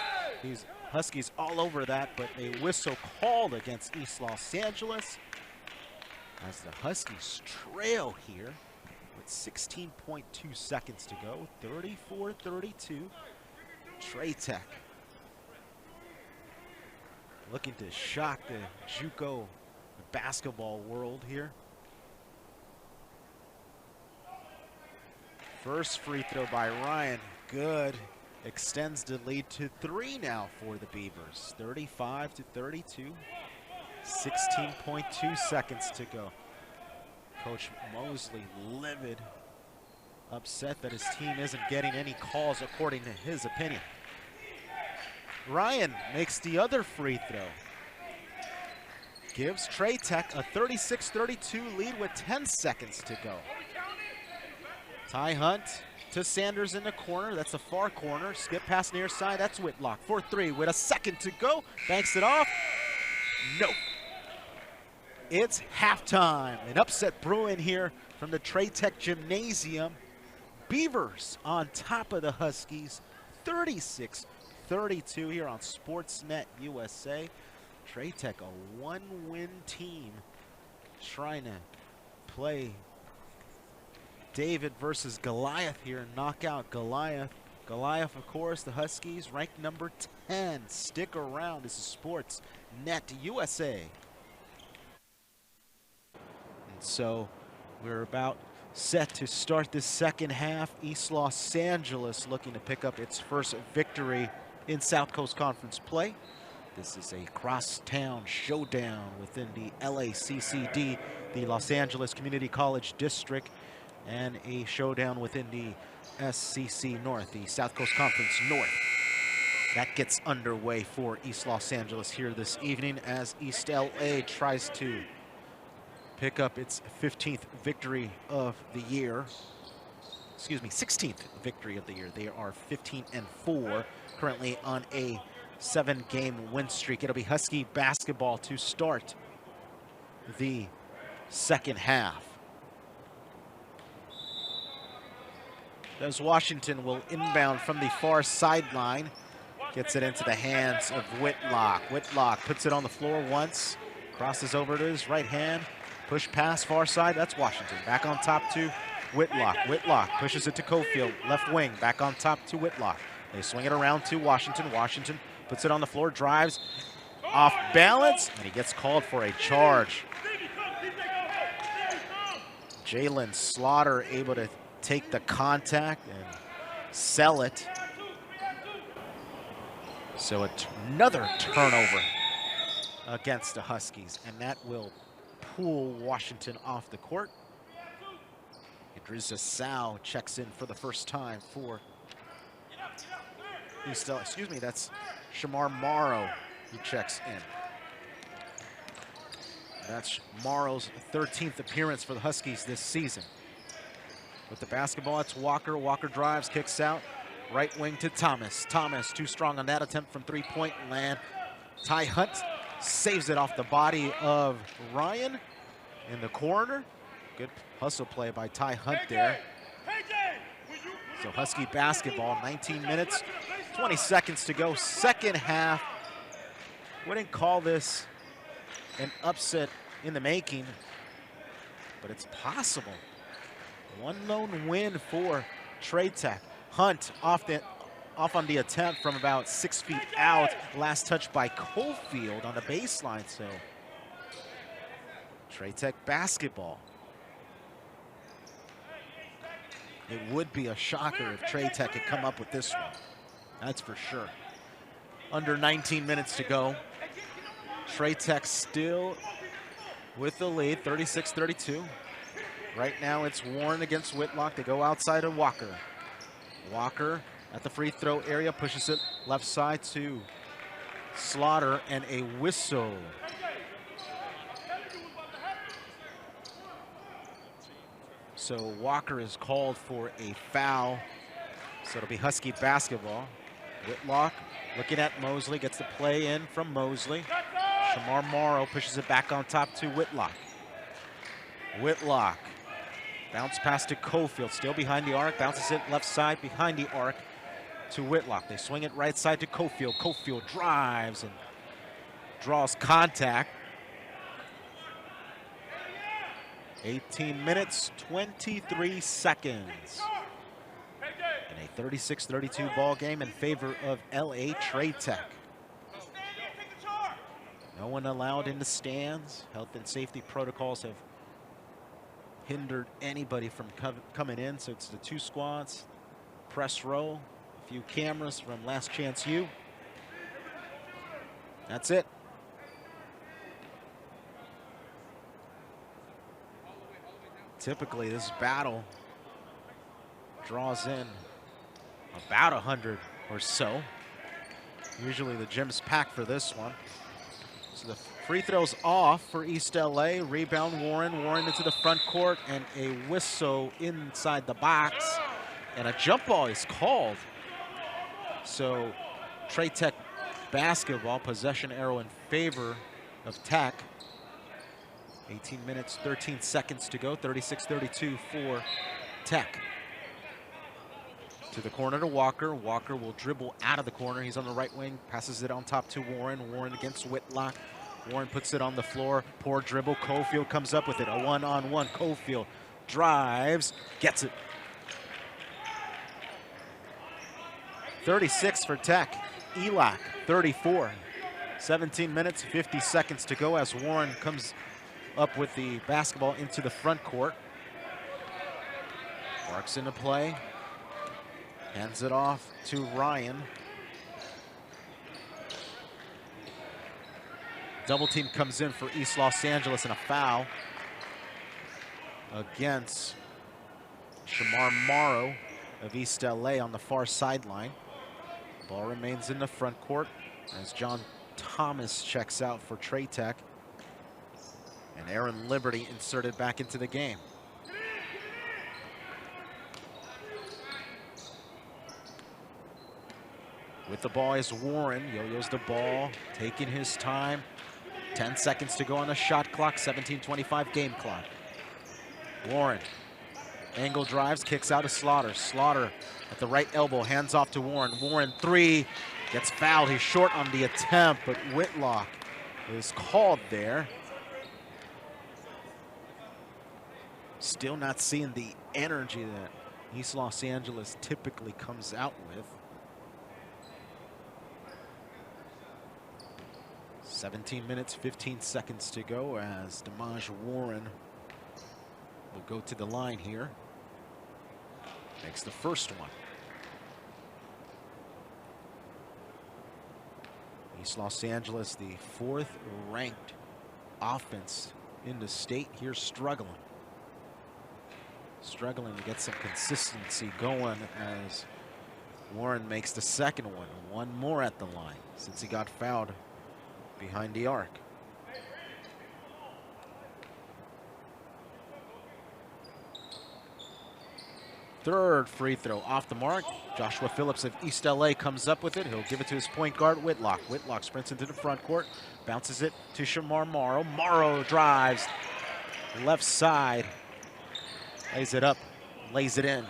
These Huskies all over that, but a whistle called against East Los Angeles as the Huskies trail here with 16.2 seconds to go. 34-32. Trey Tech looking to shock the JUCO basketball world here. First free throw by Ryan, good. Extends the lead to 3 now for the Beavers. 35-32. 16.2 seconds to go. Coach Mosley livid, upset that his team isn't getting any calls according to his opinion. Ryan makes the other free throw. Gives Trey Tech a 36-32 lead with 10 seconds to go. Ty Hunt to Sanders in the corner. That's a far corner. Skip pass near side. That's Whitlock for 3 with a second to go. Banks it off. No. It's halftime. An upset brewing here from the Trey Tech Gymnasium. Beavers on top of the Huskies. 36-32 here on Sportsnet USA. Trey Tech, a one-win team, trying to play David versus Goliath here and knock out Goliath. Goliath, of course, the Huskies ranked number 10. Stick around. This is Sportsnet USA. And so we're about set to start this second half. East Los Angeles looking to pick up its first victory in South Coast Conference play. This is a crosstown showdown within the LACCD, the Los Angeles Community College District, and a showdown within the SCC North, the South Coast Conference North. That gets underway for East Los Angeles here this evening as East LA tries to pick up its 15th victory of the year. Excuse me, 16th victory of the year. They are 15-4, currently on a 7-game win streak. It'll be Husky basketball to start the second half. As Washington will inbound from the far sideline. Gets it into the hands of Whitlock. Whitlock puts it on the floor once. Crosses over to his right hand. Push pass far side. That's Washington. Back on top to Whitlock. Whitlock pushes it to Cofield. Left wing, back on top to Whitlock. They swing it around to Washington. Washington puts it on the floor, drives off balance, and he gets called for a charge. Jalen Slaughter able to take the contact and sell it. So another turnover against the Huskies, and that will pull Washington off the court. Idrissa Sow checks in for the first time for that's Shamar Morrow who checks in. That's Morrow's 13th appearance for the Huskies this season. With the basketball, it's Walker. Walker drives, kicks out. Right wing to Thomas. Thomas too strong on that attempt from three-point land. Ty Hunt saves it off the body of Ryan in the corner. Good hustle play by Ty Hunt there. So Husky basketball, 19 minutes, 20 seconds to go, second half. Wouldn't call this an upset in the making, but it's possible. One lone win for Trade Tech. Hunt off on the attempt from about 6 feet out. Last touch by Cofield on the baseline. So Trade Tech basketball. It would be a shocker if Trade Tech had come up with this one. That's for sure. Under 19 minutes to go. Trade Tech still with the lead, 36-32. Right now it's Warren against Whitlock. They go outside of Walker. Walker at the free throw area, pushes it left side to Slaughter, and a whistle. So Walker is called for a foul. So it'll be Husky basketball. Whitlock looking at Mosley, gets the play in from Mosley. Shamar Morrow pushes it back on top to Whitlock. Whitlock, bounce pass to Cofield, still behind the arc, bounces it left side behind the arc to Whitlock. They swing it right side to Cofield. Cofield drives and draws contact. 18 minutes, 23 seconds. And a 36-32 ball game in favor of LA Trade Tech. No one allowed in the stands. Health and safety protocols have hindered anybody from coming in, so it's the two squads, press row, a few cameras from Last Chance U. That's it. Typically, this battle draws in about 100 or so. Usually the gym's packed for this one. So the free throw's off for East LA. Rebound Warren. Warren into the front court, and a whistle inside the box. And a jump ball is called. So Trade Tech basketball, possession arrow in favor of Tech. 18 minutes, 13 seconds to go, 36-32 for Tech. To the corner to Walker. Walker will dribble out of the corner. He's on the right wing, passes it on top to Warren. Warren against Whitlock. Warren puts it on the floor. Poor dribble. Cofield comes up with it. A one-on-one. Cofield drives, gets it. 36 for Tech. ELAC 34. 17 minutes, 50 seconds to go as Warren comes up with the basketball into the front court. Marks into play. Hands it off to Ryan. Double team comes in for East Los Angeles, and a foul against Shamar Morrow of East LA on the far sideline. Ball remains in the front court as John Thomas checks out for Trade Tech. And Aaron Liberty inserted back into the game. With the ball is Warren. Yo-yos the ball, taking his time. 10 seconds to go on the shot clock, 17:25 game clock. Warren, angle drives, kicks out of Slaughter. Slaughter at the right elbow, hands off to Warren. Warren three, gets fouled. He's short on the attempt, but Whitlock is called there. Still not seeing the energy that East Los Angeles typically comes out with. 17 minutes, 15 seconds to go as Damaj Warren will go to the line here. Makes the first one. East Los Angeles, the 4th ranked offense in the state here, struggling to get some consistency going as Warren makes the second one. One more at the line since he got fouled behind the arc. Third free throw off the mark. Joshua Phillips of East LA comes up with it. He'll give it to his point guard, Whitlock. Whitlock sprints into the front court, bounces it to Shamar Morrow. Morrow drives left side, lays it up, lays it in.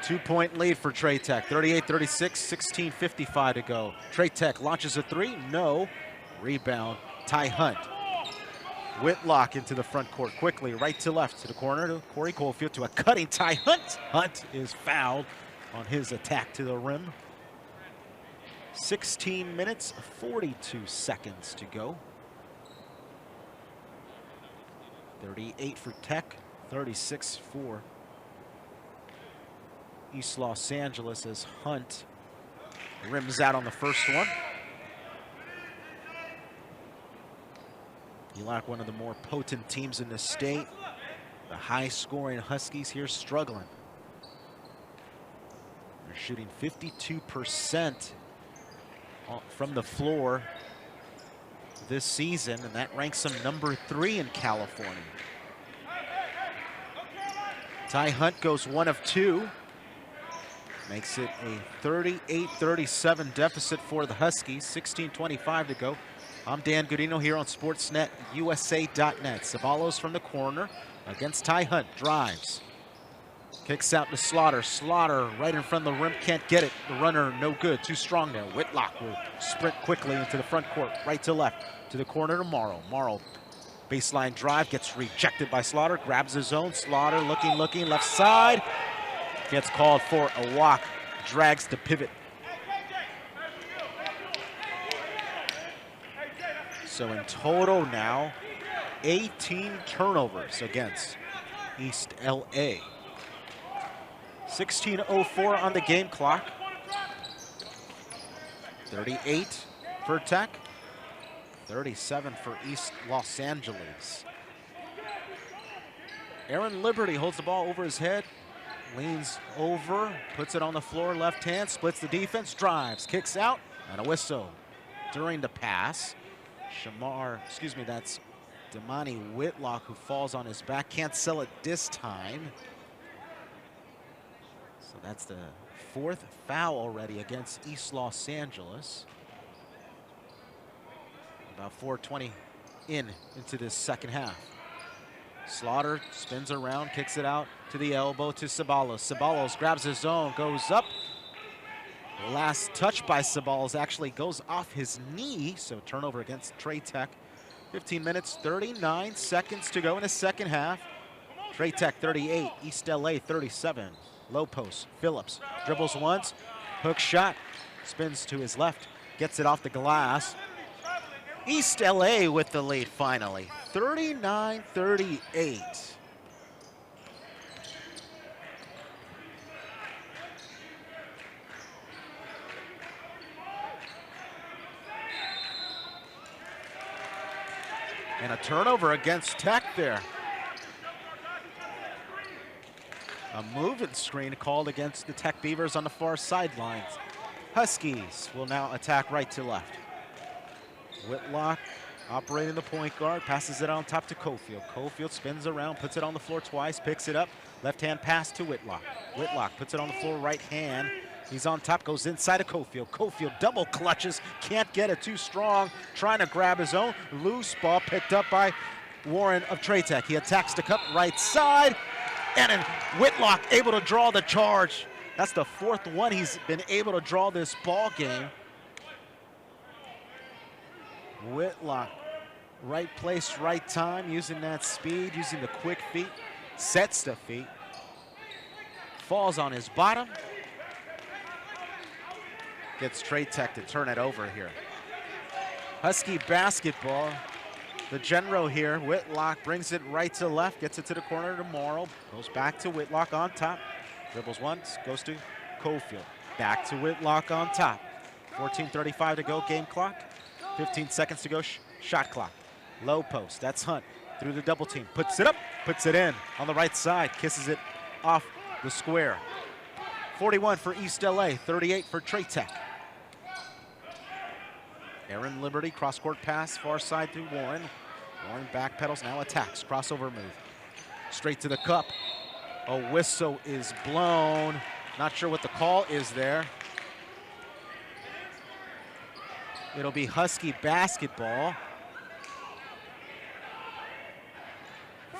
2-point lead for Trey Tech, 38-36, 16:55 to go. Trey Tech launches a three, no. Rebound, Ty Hunt. Whitlock into the front court quickly, right to left to the corner to Corey Cofield to a cutting Ty Hunt. Hunt is fouled on his attack to the rim. 16 minutes, 42 seconds to go. 38 for Tech, 36 for East Los Angeles as Hunt rims out on the first one. ELAC, one of the more potent teams in the state. The high-scoring Huskies here struggling. They're shooting 52% from the floor this season, and that ranks them number 3 in California. Ty Hunt goes 1 of 2. Makes it a 38-37 deficit for the Huskies, 16:25 to go. I'm Dan Gudino here on SportsNetUSA.net. Ceballos from the corner against Ty Hunt, drives. Kicks out to Slaughter. Slaughter right in front of the rim, can't get it. The runner no good, too strong there. Whitlock will sprint quickly into the front court, right to left, to the corner to Morrow. Morrow, baseline drive, gets rejected by Slaughter, grabs his own. Slaughter looking, left side. Gets called for a walk, drags the pivot. So in total now, 18 turnovers against East LA. 16:04 on the game clock. 38 for Tech, 37 for East Los Angeles. Aaron Liberty holds the ball over his head, leans over, puts it on the floor, left hand, splits the defense, drives, kicks out, and a whistle. During the pass, that's Damani Whitlock, who falls on his back, can't sell it this time. So that's the 4th foul already against East Los Angeles. About 4:20 into this second half. Slaughter spins around, kicks it out to the elbow to Ceballos. Ceballos grabs his own, goes up. Last touch by Ceballos actually goes off his knee, so turnover against Trey Tech. 15 minutes, 39 seconds to go in the second half. Trey Tech 38, East LA 37. Low post, Phillips dribbles once, hook shot, spins to his left, gets it off the glass. East LA with the lead finally, 39-38. And a turnover against Tech there. A moving screen called against the Tech Beavers on the far sidelines. Huskies will now attack right to left. Whitlock operating the point guard, passes it on top to Cofield. Cofield spins around, puts it on the floor twice, picks it up. Left hand pass to Whitlock. Whitlock puts it on the floor, right hand. He's on top, goes inside of Cofield. Cofield double clutches, can't get it, too strong. Trying to grab his own. Loose ball picked up by Warren of Trey Tech. He attacks the cup right side. And then Whitlock able to draw the charge. That's the 4th one he's been able to draw this ball game. Whitlock Right place, right time, using that speed, using the quick feet, sets the feet, falls on his bottom, gets Trade Tech to turn it over here. Husky basketball, the Genro here, Whitlock brings it right to left, gets it to the corner to Morrow, goes back to Whitlock on top, dribbles once, goes to Cofield, back to Whitlock on top. 14:35 to go, game clock, 15 seconds to go, shot clock. Low post, that's Hunt, through the double team, puts it up, puts it in on the right side, kisses it off the square. 41 for East LA, 38 for Trade Tech. Aaron Liberty, cross-court pass, far side to Warren. Warren backpedals, now attacks, crossover move. Straight to the cup. A whistle is blown. Not sure what the call is there. It'll be Husky basketball.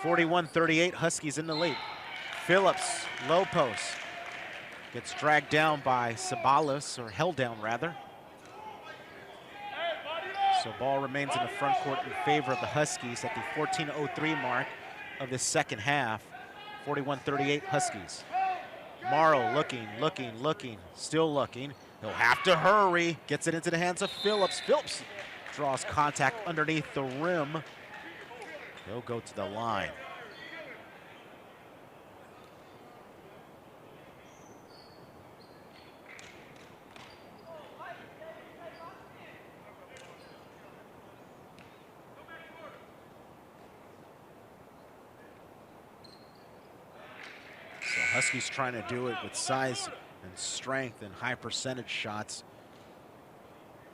41-38, Huskies in the lead. Phillips, low post. Gets dragged down by Sabalas, or held down rather. So ball remains in the front court in favor of the Huskies at the 14:03 mark of the second half. 41-38 Huskies. Morrow looking, still looking. He'll have to hurry. Gets it into the hands of Phillips. Phillips draws contact underneath the rim. He'll go to the line. So Huskies trying to do it with size and strength and high percentage shots.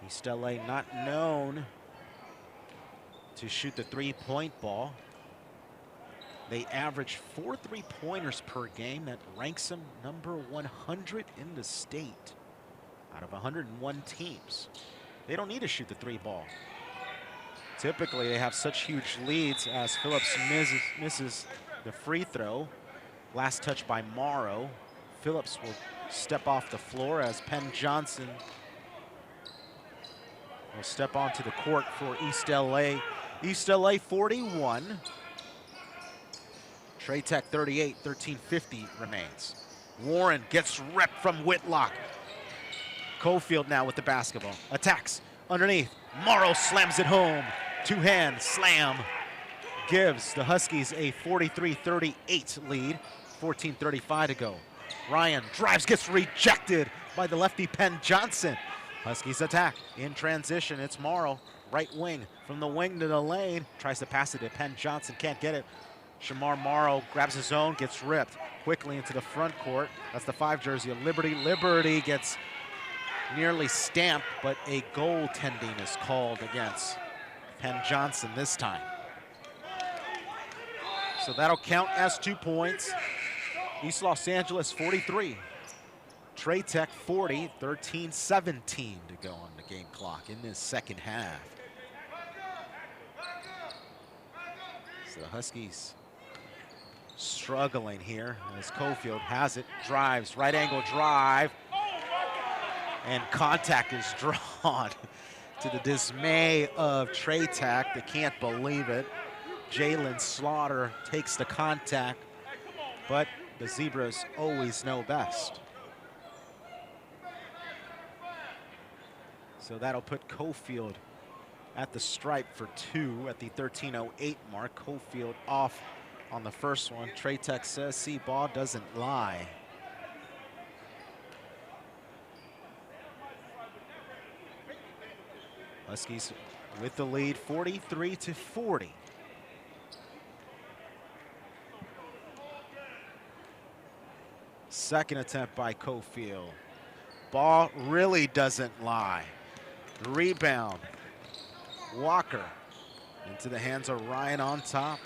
East LA not known to shoot the three-point ball. They average 4 3-pointers per game. That ranks them number 100 in the state out of 101 teams. They don't need to shoot the three ball. Typically, they have such huge leads as Phillips misses the free throw. Last touch by Morrow. Phillips will step off the floor as Penn Johnson will step onto the court for East LA. East LA 41. Trade Tech 38, 13:50 remains. Warren gets repped from Whitlock. Cofield now with the basketball. Attacks underneath. Morrow slams it home. Two-hand slam. Gives the Huskies a 43-38 lead. 14:35 to go. Ryan drives, gets rejected by the lefty Penn Johnson. Huskies attack in transition. It's Morrow, right wing, from the wing to the lane. Tries to pass it to Penn Johnson, can't get it. Shamar Morrow grabs his own, gets ripped quickly into the front court. That's the 5 jersey of Liberty. Liberty gets nearly stamped, but a goaltending is called against Penn Johnson this time. So that'll count as 2 points. East Los Angeles 43. Trade Tech 40, 13-17 to go on the game clock in this second half. So the Huskies struggling here as Cofield has it, drives, right angle drive, and contact is drawn to the dismay of Trade Tech. They can't believe it. Jalen Slaughter takes the contact, but the Zebras always know best. So that'll put Cofield at the stripe for 2 at the 13:08 mark. Cofield off on the first one. Trade Tech says, see, ball doesn't lie. Huskies with the lead, 43-40. Second attempt by Cofield. Ball really doesn't lie. Rebound. Walker into the hands of Ryan on top.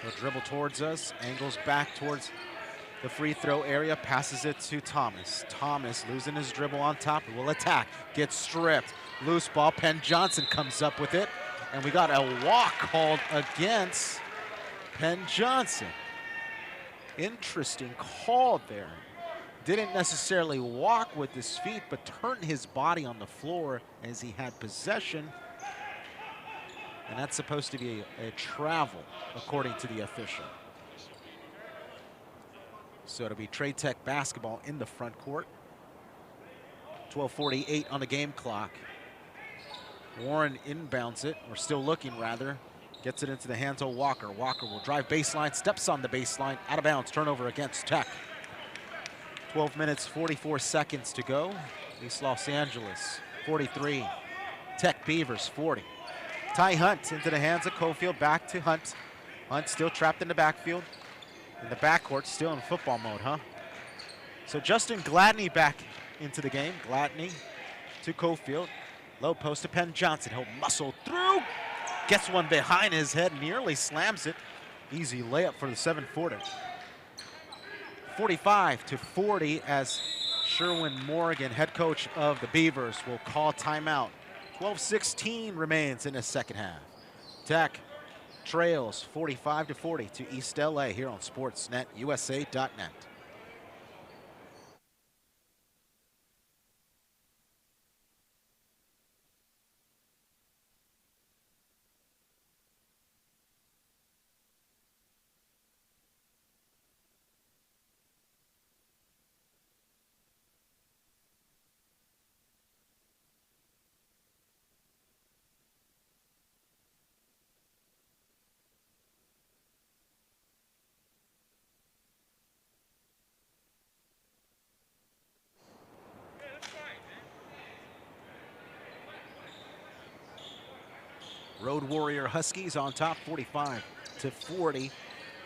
He'll dribble towards us, angles back towards the free throw area, passes it to Thomas. Thomas losing his dribble on top, will attack, gets stripped. Loose ball, Penn Johnson comes up with it, and we got a walk called against Penn Johnson. Interesting call there. Didn't necessarily walk with his feet, but turned his body on the floor as he had possession. And that's supposed to be a travel, according to the official. So it'll be Trade Tech basketball in the front court. 12:48 on the game clock. Warren inbounds it, or still looking rather. Gets it into the hands of Walker. Walker will drive baseline, steps on the baseline, out of bounds, turnover against Tech. 12 minutes, 44 seconds to go. East Los Angeles, 43. Tech Beavers, 40. Ty Hunt into the hands of Cofield, back to Hunt. Hunt still trapped in the backfield. In the backcourt, still in football mode, huh? So Justin Gladney back into the game. Gladney to Cofield. Low post to Penn Johnson. He'll muscle through. Gets one behind his head, nearly slams it. Easy layup for the 7-footer. 45-40 as Sherwin Morgan, head coach of the Beavers, will call timeout. 12:16 remains in the second half. Tech trails 45-40 to East LA here on SportsNetUSA.net. Road Warrior Huskies on top, 45-40.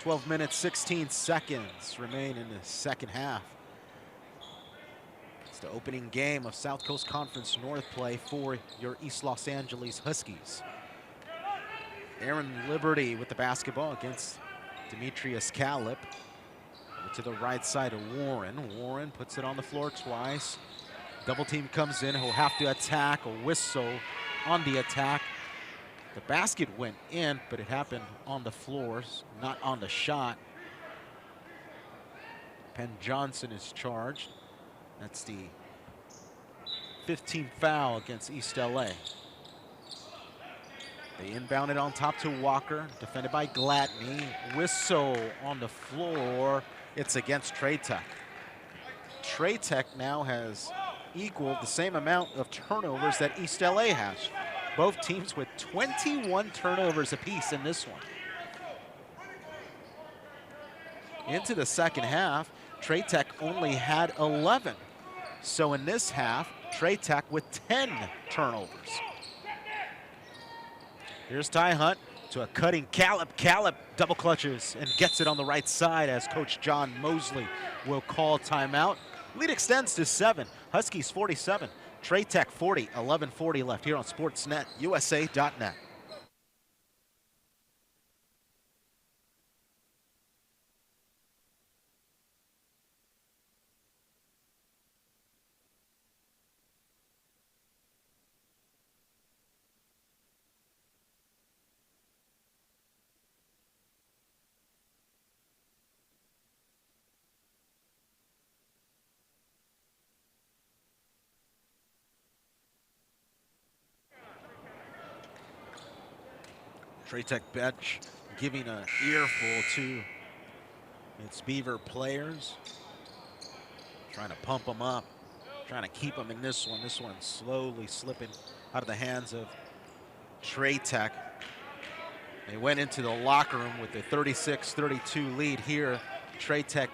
12 minutes, 16 seconds remain in the second half. It's the opening game of South Coast Conference North play for your East Los Angeles Huskies. Aaron Liberty with the basketball against Demetrius Calip. To the right side of Warren. Warren puts it on the floor twice. Double team comes in, he'll have to attack, a whistle on the attack. The basket went in, but it happened on the floors, not on the shot. Penn Johnson is charged. That's the 15th foul against East LA. They inbound it on top to Walker, defended by Gladney. Whistle on the floor. It's against Trade Tech. Trade Tech now has equaled the same amount of turnovers that East LA has. Both teams with 21 turnovers apiece in this one. Into the second half, Trade Tech only had 11. So in this half, Trade Tech with 10 turnovers. Here's Ty Hunt to a cutting Calip. Calip double clutches and gets it on the right side as Coach John Mosley will call timeout. Lead extends to 7. Huskies 47. Trade Tech 40, 11:40 left here on SportsNetUSA.net. Trade Tech bench giving an earful to its Beaver players. Trying to pump them up, trying to keep them in this one. This one's slowly slipping out of the hands of Trade Tech. They went into the locker room with a 36-32 lead here. Trade Tech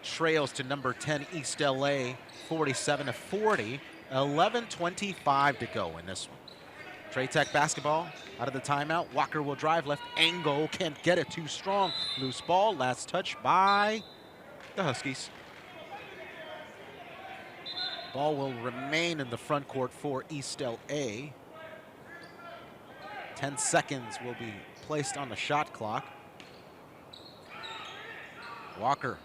trails to number 10 East LA 47-40. 11:25 to go in this one. Trade Tech basketball out of the timeout. Walker will drive left angle, can't get it, too strong. Loose ball, last touch by the Huskies. Ball will remain in the front court for East LA. 10 seconds will be placed on the shot clock. Walker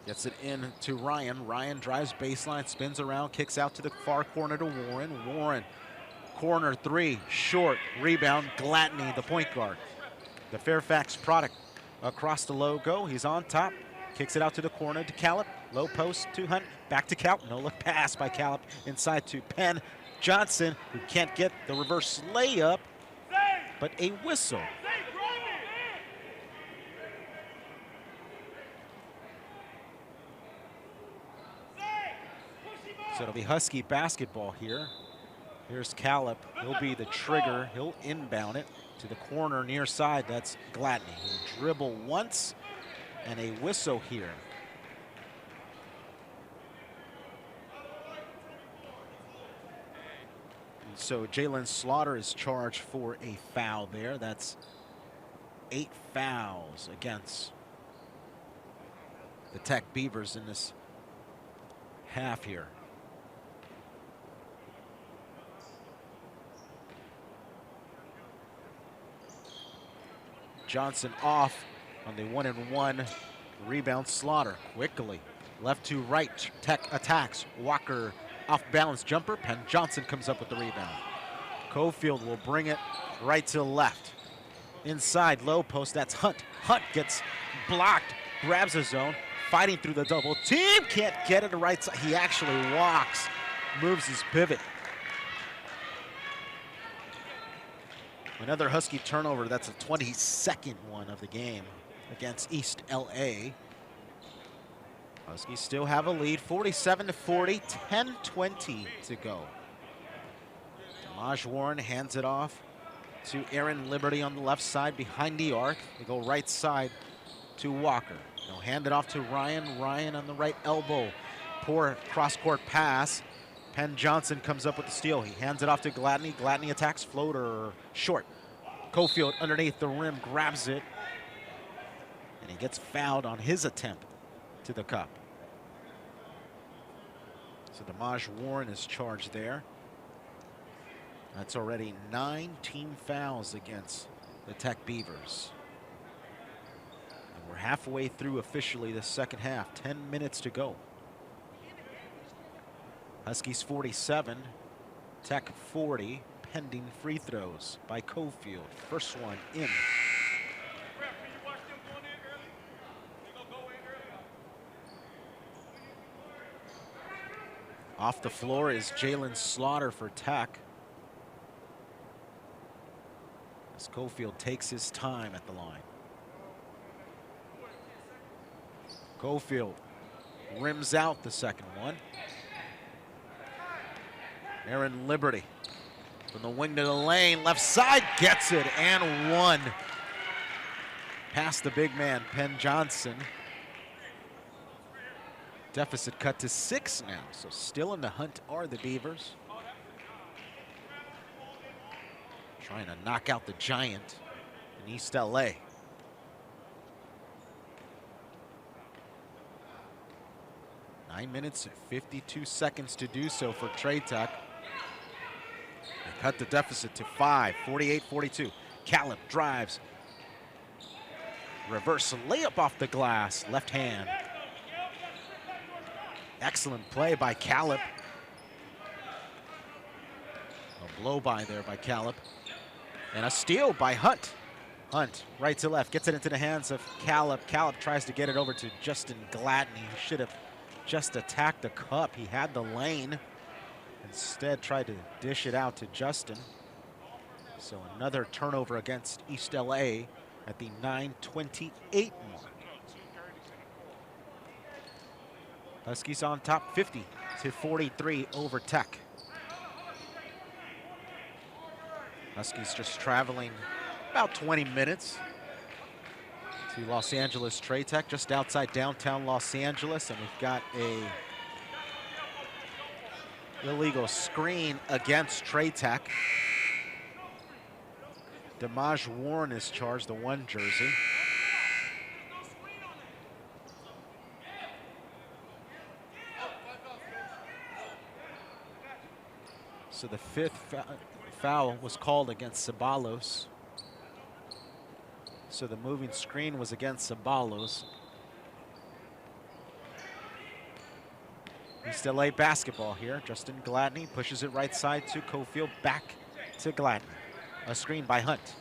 gets it in to Ryan. Ryan drives baseline, spins around, kicks out to the far corner to Warren. Warren, corner three, short, rebound, Gladney, the point guard. The Fairfax product across the logo. He's on top, kicks it out to the corner to Calip. Low post to Hunt, back to Calip. No look pass by Calip inside to Penn Johnson, who can't get the reverse layup. but a whistle. So it'll be Husky basketball here. Here's Callip. He'll be the trigger. He'll inbound it to the corner near side. That's Gladney. He'll dribble once, and a whistle here. So Jalen Slaughter is charged for a foul there. That's 8 fouls against the Tech Beavers in this half here. Johnson off on the 1-and-1 rebound. Slaughter quickly left to right. Tech attacks. Walker off balance jumper. Penn Johnson comes up with the rebound. Cofield will bring it right to left. Inside low post, that's Hunt. Hunt gets blocked, grabs his zone, fighting through the double team. Can't get it to right side. He actually walks, moves his pivot. Another Husky turnover. That's the 22nd one of the game against East LA. Huskies still have a lead, 47-40, 10:20 to go. Damaj Warren hands it off to Aaron Liberty on the left side behind the arc. They go right side to Walker. They'll hand it off to Ryan. Ryan on the right elbow. Poor cross-court pass. Penn Johnson comes up with the steal. He hands it off to Gladney. Gladney attacks, floater short. Cofield underneath the rim grabs it, and he gets fouled on his attempt to the cup. So Damaj Warren is charged there. That's already 9 team fouls against the Tech Beavers. And we're halfway through officially the second half, 10 minutes to go. Huskies 47, Tech 40, pending free throws by Cofield. First one in. Off the floor is Jalen Slaughter for Tech. As Cofield takes his time at the line. Cofield rims out the second one. Aaron Liberty from the wing to the lane, left side, gets it, and one. Past the big man, Penn Johnson. Deficit cut to 6 now, so still in the hunt are the Beavers. Trying to knock out the giant in East LA. Nine minutes and 52 seconds to do so for Trade Tech. They cut the deficit to 5, 48-42. Callip drives. Reverse layup off the glass, left hand. Excellent play by Callip. A blow by there by Callip. And a steal by Hunt. Hunt, right to left, gets it into the hands of Callip. Callip tries to get it over to Justin Gladney, who should have just attacked the cup. He had the lane. Instead, tried to dish it out to Justin. So another turnover against East LA at the 9:28 mark. Huskies on top 50-43 over Tech. Huskies just traveling about 20 minutes to Los Angeles Trade Tech, just outside downtown Los Angeles, and we've got a illegal screen against Trade Tech. Damaj Warren is charged, the 1 jersey. So the 5th foul was called against Ceballos. So the moving screen was against Ceballos. East LA basketball here. Justin Gladney pushes it right side to Cofield, back to Gladney. A screen by Hunt.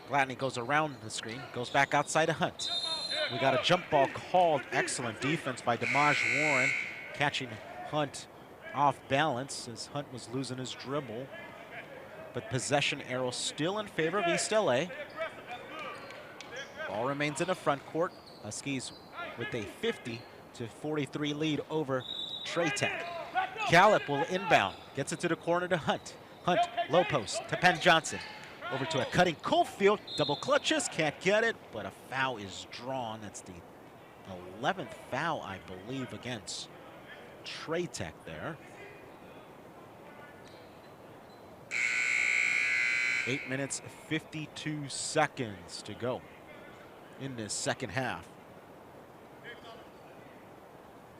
Gladney goes around the screen, goes back outside to Hunt. We got a jump ball called. Excellent defense by Damaj Warren, catching Hunt off balance as Hunt was losing his dribble. but possession arrow still in favor of East LA. Ball remains in the front court. Huskies with a 50-43 lead over Tray-Tech. Gallup will inbound, gets it to the corner to Hunt. Hunt, low post to Penn Johnson. Over to a cutting Cofield, double clutches, can't get it, but a foul is drawn. That's the 11th foul, I believe, against Tray-Tech there. 8 minutes, 52 seconds to go in this second half.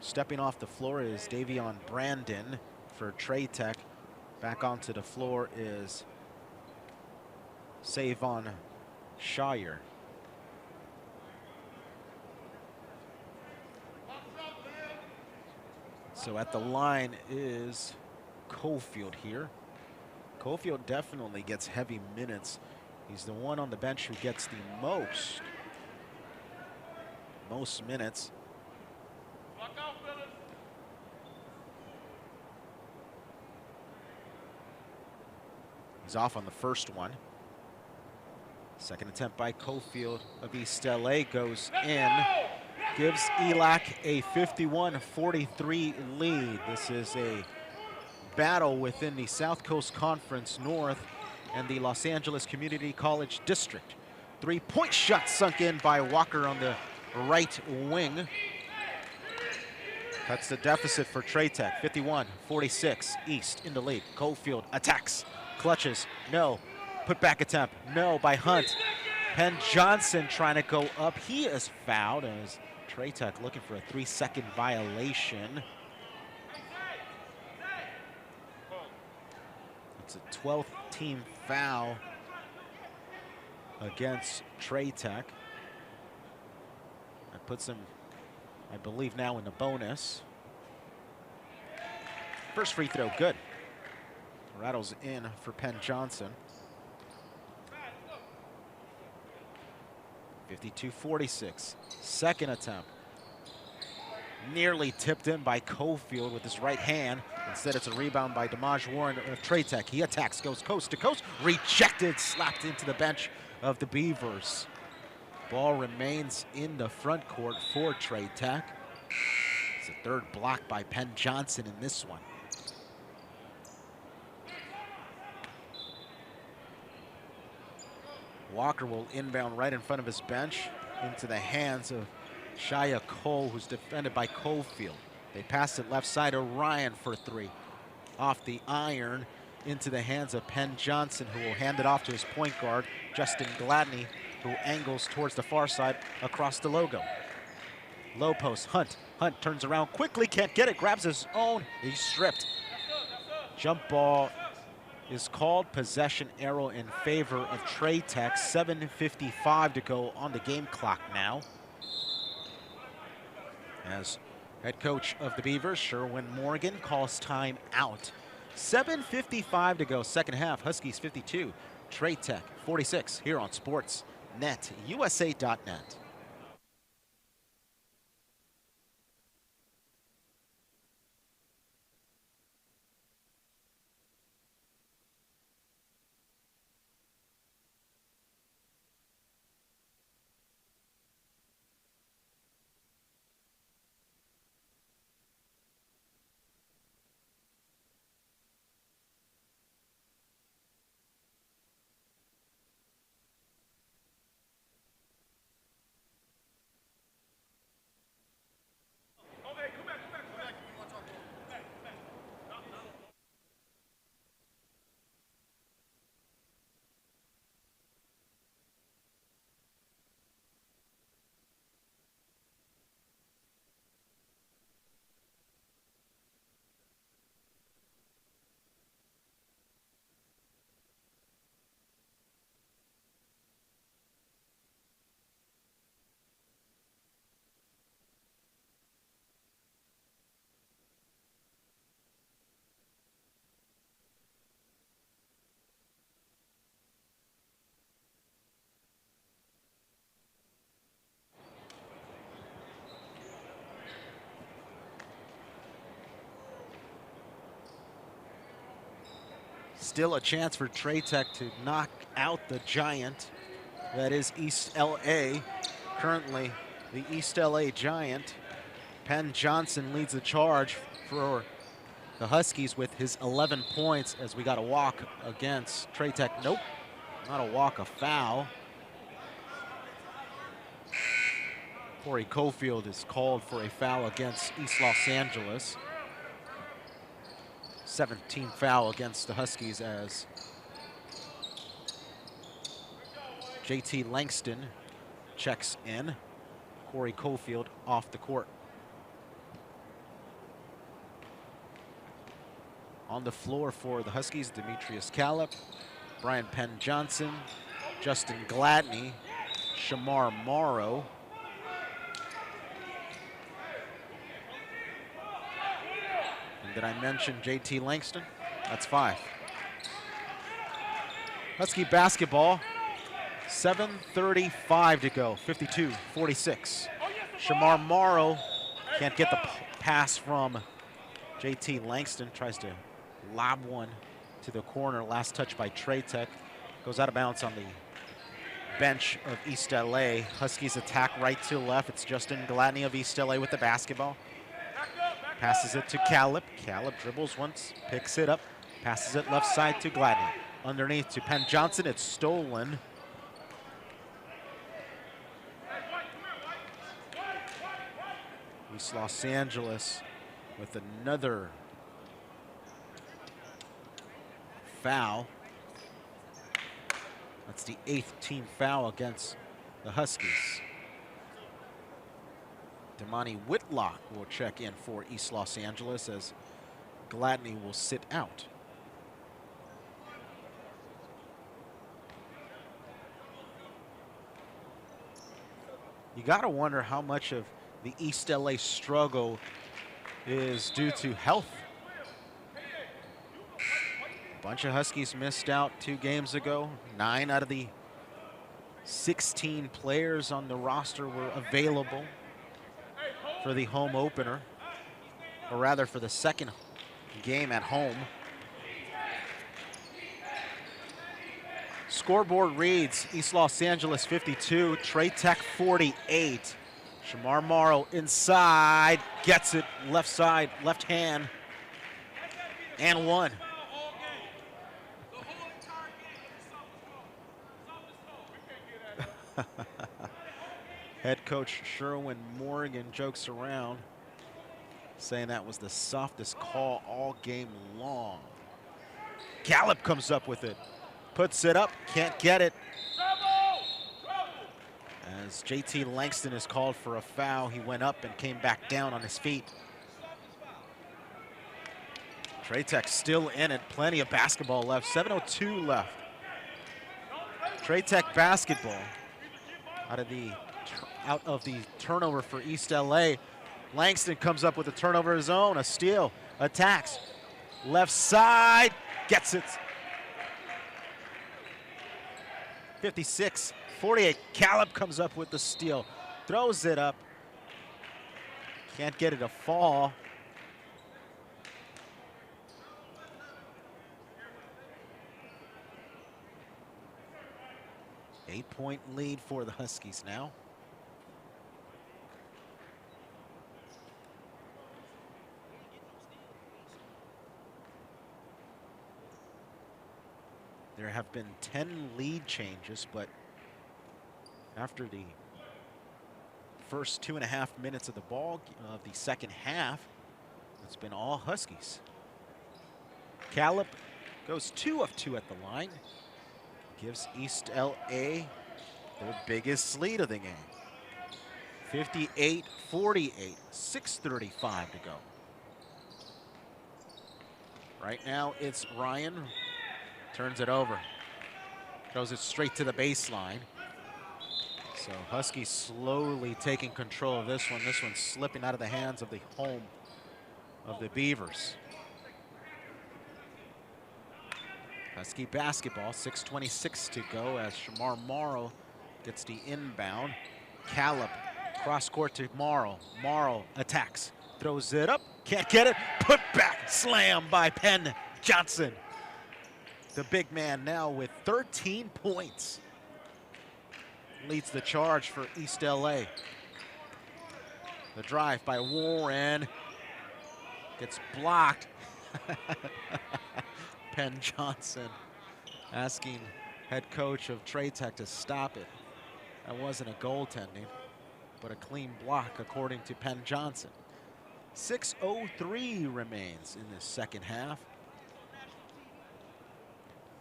Stepping off the floor is Davion Brandon for Tray-Tech. Back onto the floor is Savon Shire. So at the line is Cofield here. Cofield definitely gets heavy minutes. He's the one on the bench who gets the most minutes. He's off on the first one. Second attempt by Cofield of East LA goes in. Gives ELAC a 51-43 lead. This is a battle within the South Coast Conference North and the Los Angeles Community College District. Three-point shot sunk in by Walker on the right wing. Cuts the deficit for Tray-Tech, 51-46, East in the lead. Cofield attacks, clutches, no. Put back attempt, no by Hunt. Penn Johnson trying to go up. He is fouled as Tray-Tech looking for a 3-second violation. It's a 12th team foul against Tray-Tech. That puts him, I believe, now in the bonus. First free throw, good. Rattles in for Penn Johnson. 52-46. Second attempt. Nearly tipped in by Cofield with his right hand. Instead, it's a rebound by Damaj Warren of Tray-Tech. He attacks, goes coast to coast. Rejected, slapped into the bench of the Beavers. Ball remains in the front court for Tray-Tech. It's a third block by Penn Johnson in this one. Walker will inbound right in front of his bench into the hands of Shia Cole, who's defended by Cofield. They pass it left side, Orion for three. Off the iron into the hands of Penn Johnson, who will hand it off to his point guard, Justin Gladney, who angles towards the far side across the logo. Low post, Hunt. Hunt turns around quickly, can't get it, grabs his own, he's stripped. Jump ball is called, possession arrow in favor of Tray-Tech. 7:55 to go on the game clock now. As head coach of the Beavers, Sherwin Morgan, calls time out. 7:55 to go, second half. Huskies 52, Tray-Tech 46 here on Sportsnet USA.net. Still a chance for Trey Tech to knock out the giant that is East LA. Currently, the East LA Giant, Penn Johnson, leads the charge for the Huskies with his 11 points as we got a walk against Trey Tech. Nope, not a walk, a foul. Corey Cofield is called for a foul against East Los Angeles. 17th foul against the Huskies as JT Langston checks in. Corey Cofield off the court. On the floor for the Huskies, Demetrius Callip, Brian Penn Johnson, Justin Gladney, Shamar Morrow. And did I mention JT Langston? That's 5. Husky basketball, 7:35 to go, 52-46. Shamar Morrow can't get the pass from JT Langston, tries to lob one to the corner. Last touch by Trey Tech. Goes out of bounds on the bench of East LA. Huskies attack right to left. It's Justin Gladney of East LA with the basketball. Passes it to Callip. Callip dribbles once, picks it up, passes it left side to Gladney. Underneath to Penn Johnson. It's stolen. East Los Angeles with another foul. That's the 8th team foul against the Huskies. Damani Whitlock will check in for East Los Angeles as Gladney will sit out. You gotta wonder how much of the East LA struggle is due to health. A bunch of Huskies missed out 2 games ago. 9 out of the 16 players on the roster were available for the home opener, or rather for the second game at home. Scoreboard reads East Los Angeles 52, Trey Tech 48. Shamar Morrow inside, gets it, left side, left hand, and 1. Head coach Sherwin Morgan jokes around, saying that was the softest call all game long. Callip comes up with it, puts it up, can't get it. As JT Langston is called for a foul, he went up and came back down on his feet. Trey Tech still in it, plenty of basketball left, 7:02 left. Trey Tech basketball out of the turnover for East LA. Langston comes up with a turnover of his own, a steal, attacks. Left side, gets it. 56-48, Callip comes up with the steal, throws it up. Can't get it to fall. Eight-point lead for the Huskies now. There have been 10 lead changes, but after the first 2.5 minutes of the second half, it's been all Huskies. Callip goes 2 of 2 at the line. Gives East LA their biggest lead of the game. 58-48, 6:35 to go. Right now it's Ryan, turns it over. Throws it straight to the baseline. So Huskies slowly taking control of this one. This one's slipping out of the hands of the home of the Beavers. Husky basketball, 6:26 to go as Shamar Morrow gets the inbound. Callip, cross court to Morrow. Morrow attacks, throws it up, can't get it. Put back slam by Penn Johnson. the big man now with 13 points. Leads the charge for East LA. The drive by Warren gets blocked. Penn Johnson asking head coach of Trade Tech to stop it. That wasn't a goaltending, but a clean block according to Penn Johnson. 6:03 remains in the second half.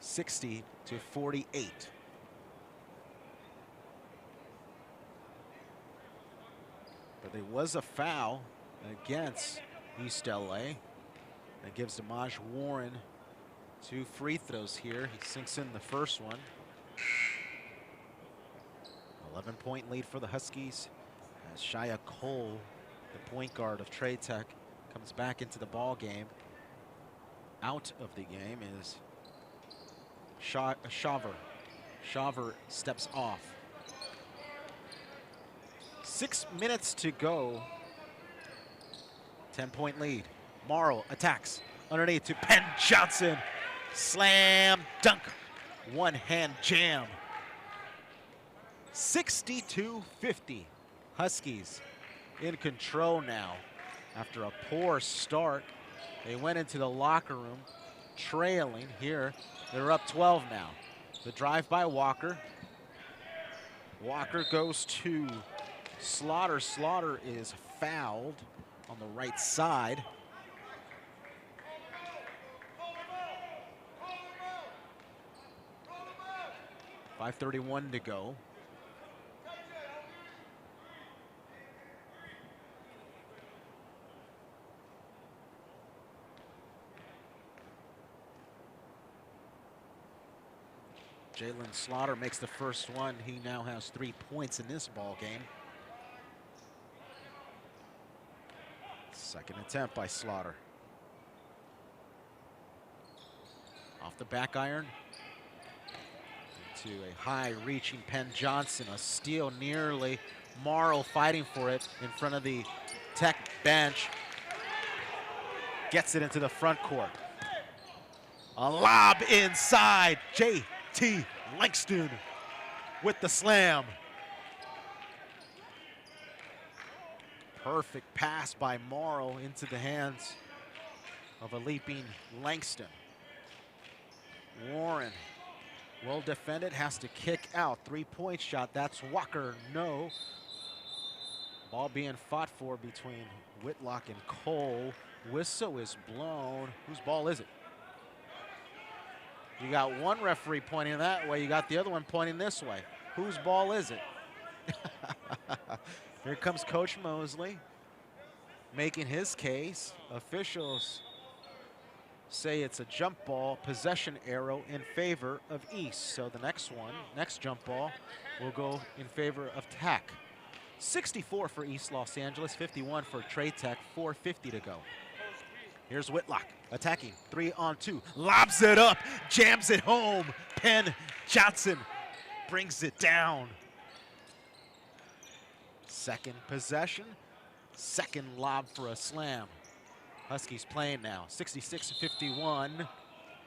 60-48. But there was a foul against East LA that gives Damaj Warren 2 free throws here. He sinks in the first one. 11-point lead for the Huskies as Shia Cole, the point guard of Trade Tech, comes back into the ball game. Out of the game is Shaver. Shaver steps off. 6 minutes to go. 10-point lead. Morrow attacks underneath to Penn Johnson. Slam dunk. One-hand jam. 62-50. Huskies in control now. After a poor start, they went into the locker room trailing. Here, they're up 12 now. The drive by Walker. Walker goes to Slaughter. Slaughter is fouled on the right side. .531 to go. Jalen Slaughter makes the first one. He now has 3 points in this ball game. Second attempt by Slaughter. Off the back iron. To a high reaching Penn Johnson. A steal nearly. Morrow fighting for it in front of the Tech bench. Gets it into the front court. A lob inside. J.T. Langston with the slam. Perfect pass by Morrow into the hands of a leaping Langston. Warren, well defended, has to kick out. 3-point shot, that's Walker, no. Ball being fought for between Whitlock and Cole. Whistle is blown. Whose ball is it? You got one referee pointing that way, you got the other one pointing this way. Whose ball is it? Here comes Coach Mosley making his case. Officials say it's a jump ball, possession arrow in favor of East. So the next jump ball will go in favor of Tech. 64 for East Los Angeles, 51 for Trade Tech, 4:50 to go. Here's Whitlock attacking, 3-on-2, lobs it up, jams it home. Penn Johnson brings it down. Second possession, second lob for a slam. Huskies playing now, 66-51,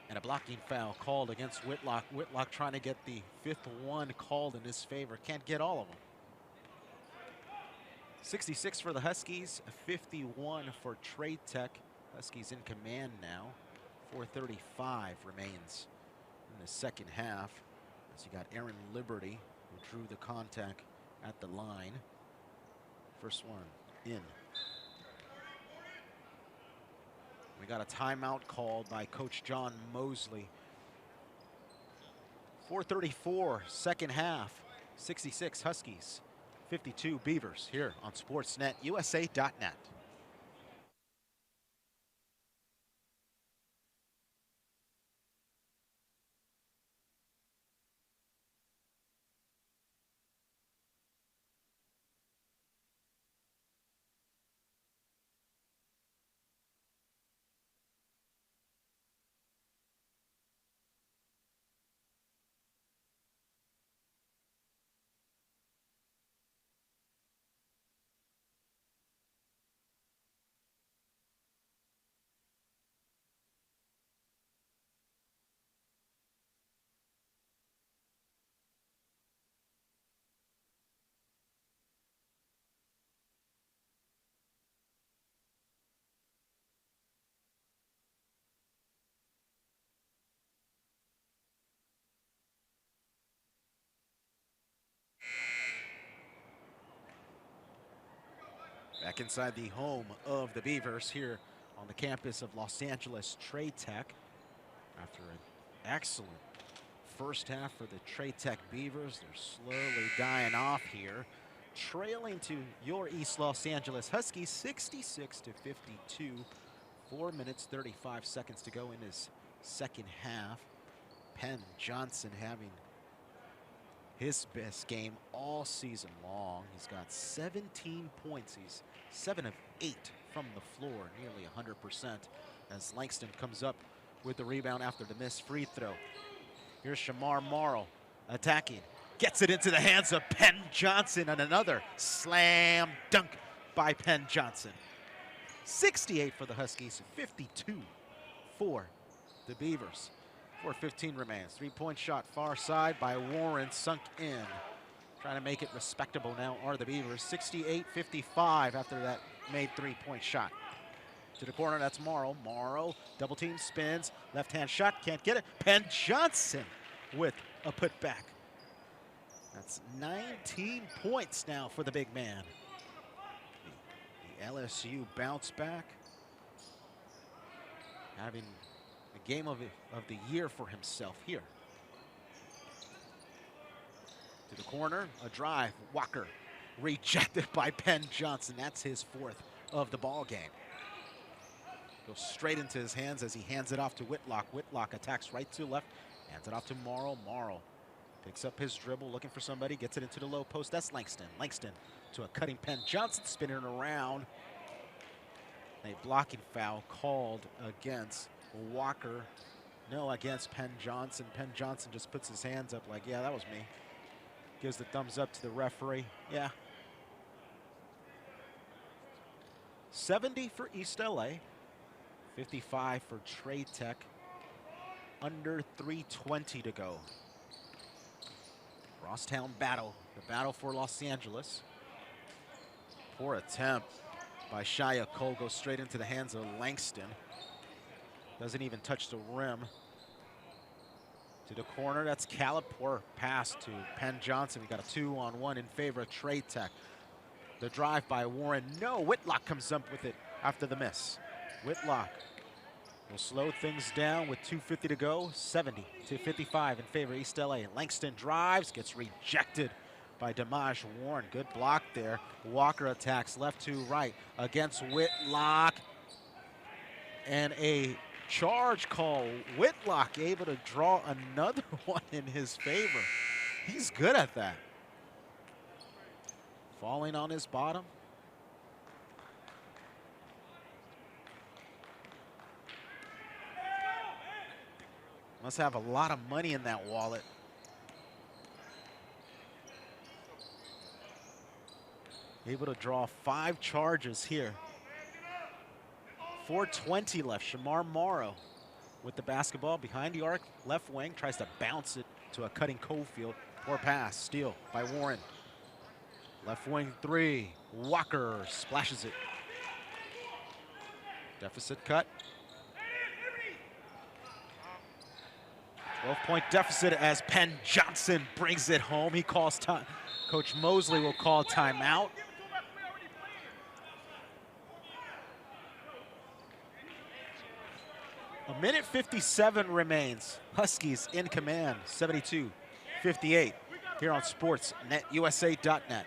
and a blocking foul called against Whitlock. Whitlock trying to get the 5th one called in his favor, can't get all of them. 66 for the Huskies, 51 for Trade Tech. Huskies in command now. 4:35 remains in the second half. As you got Aaron Liberty, who drew the contact at the line. First one in. We got a timeout called by Coach John Mosley. 4:34, second half. 66 Huskies, 52 Beavers here on Sportsnet USA.net. Back inside the home of the Beavers here on the campus of Los Angeles Trade Tech. After an excellent first half for the Trade Tech Beavers, they're slowly dying off here, trailing to your East Los Angeles Huskies 66-52. 4 minutes 35 seconds to go in his second half. Penn Johnson having his best game all season long. He's got 17 points. He's 7 of 8 from the floor, nearly 100%, as Langston comes up with the rebound after the missed free throw. Here's Shamar Morrow attacking. Gets it into the hands of Penn Johnson, and another slam dunk by Penn Johnson. 68 for the Huskies, 52 for the Beavers. 4:15 remains. Three-point shot far side by Warren, sunk in. Trying to make it respectable now are the Beavers. 68-55 after that made three-point shot. To the corner, that's Morrow. Morrow, double team, spins, left-hand shot, can't get it. Penn Johnson with a putback. That's 19 points now for the big man. The LSU bounce back, having a game of the year for himself here. To the corner, a drive, Walker rejected by Penn Johnson. That's his fourth of the ball game. Goes straight into his hands as he hands it off to Whitlock. Whitlock attacks right to left, hands it off to Morrow. Morrow picks up his dribble, looking for somebody, gets it into the low post. That's Langston. Langston to a cutting Penn Johnson, spinning around. A blocking foul called against Walker. No, against Penn Johnson. Penn Johnson just puts his hands up like, yeah, that was me. Gives the thumbs up to the referee. Yeah. 70 for East LA. 55 for Trade Tech. Under 3:20 to go. Crosstown battle. The battle for Los Angeles. Poor attempt by Shia Cole, goes straight into the hands of Langston. Doesn't even touch the rim. To the corner, that's Caleb. Poor pass to Penn Johnson. We got a 2-on-1 in favor of Trade Tech. The drive by Warren. No, Whitlock comes up with it after the miss. Whitlock will slow things down with 2:50 to go. 70-55 in favor of East LA. Langston drives, gets rejected by Damaj Warren. Good block there. Walker attacks left to right against Whitlock. And a charge call. Whitlock able to draw another one in his favor. He's good at that. Falling on his bottom. Must have a lot of money in that wallet. Able to draw 5 charges here. 4:20 left. Shamar Morrow with the basketball behind the arc, left wing, tries to bounce it to a cutting Cofield. Poor pass, steal by Warren. Left wing three, Walker splashes it. Deficit cut. 12-point deficit as Penn Johnson brings it home. He calls time. Coach Mosley will call timeout. A minute 57 remains. Huskies in command, 72-58 here on SportsNetUSA.net.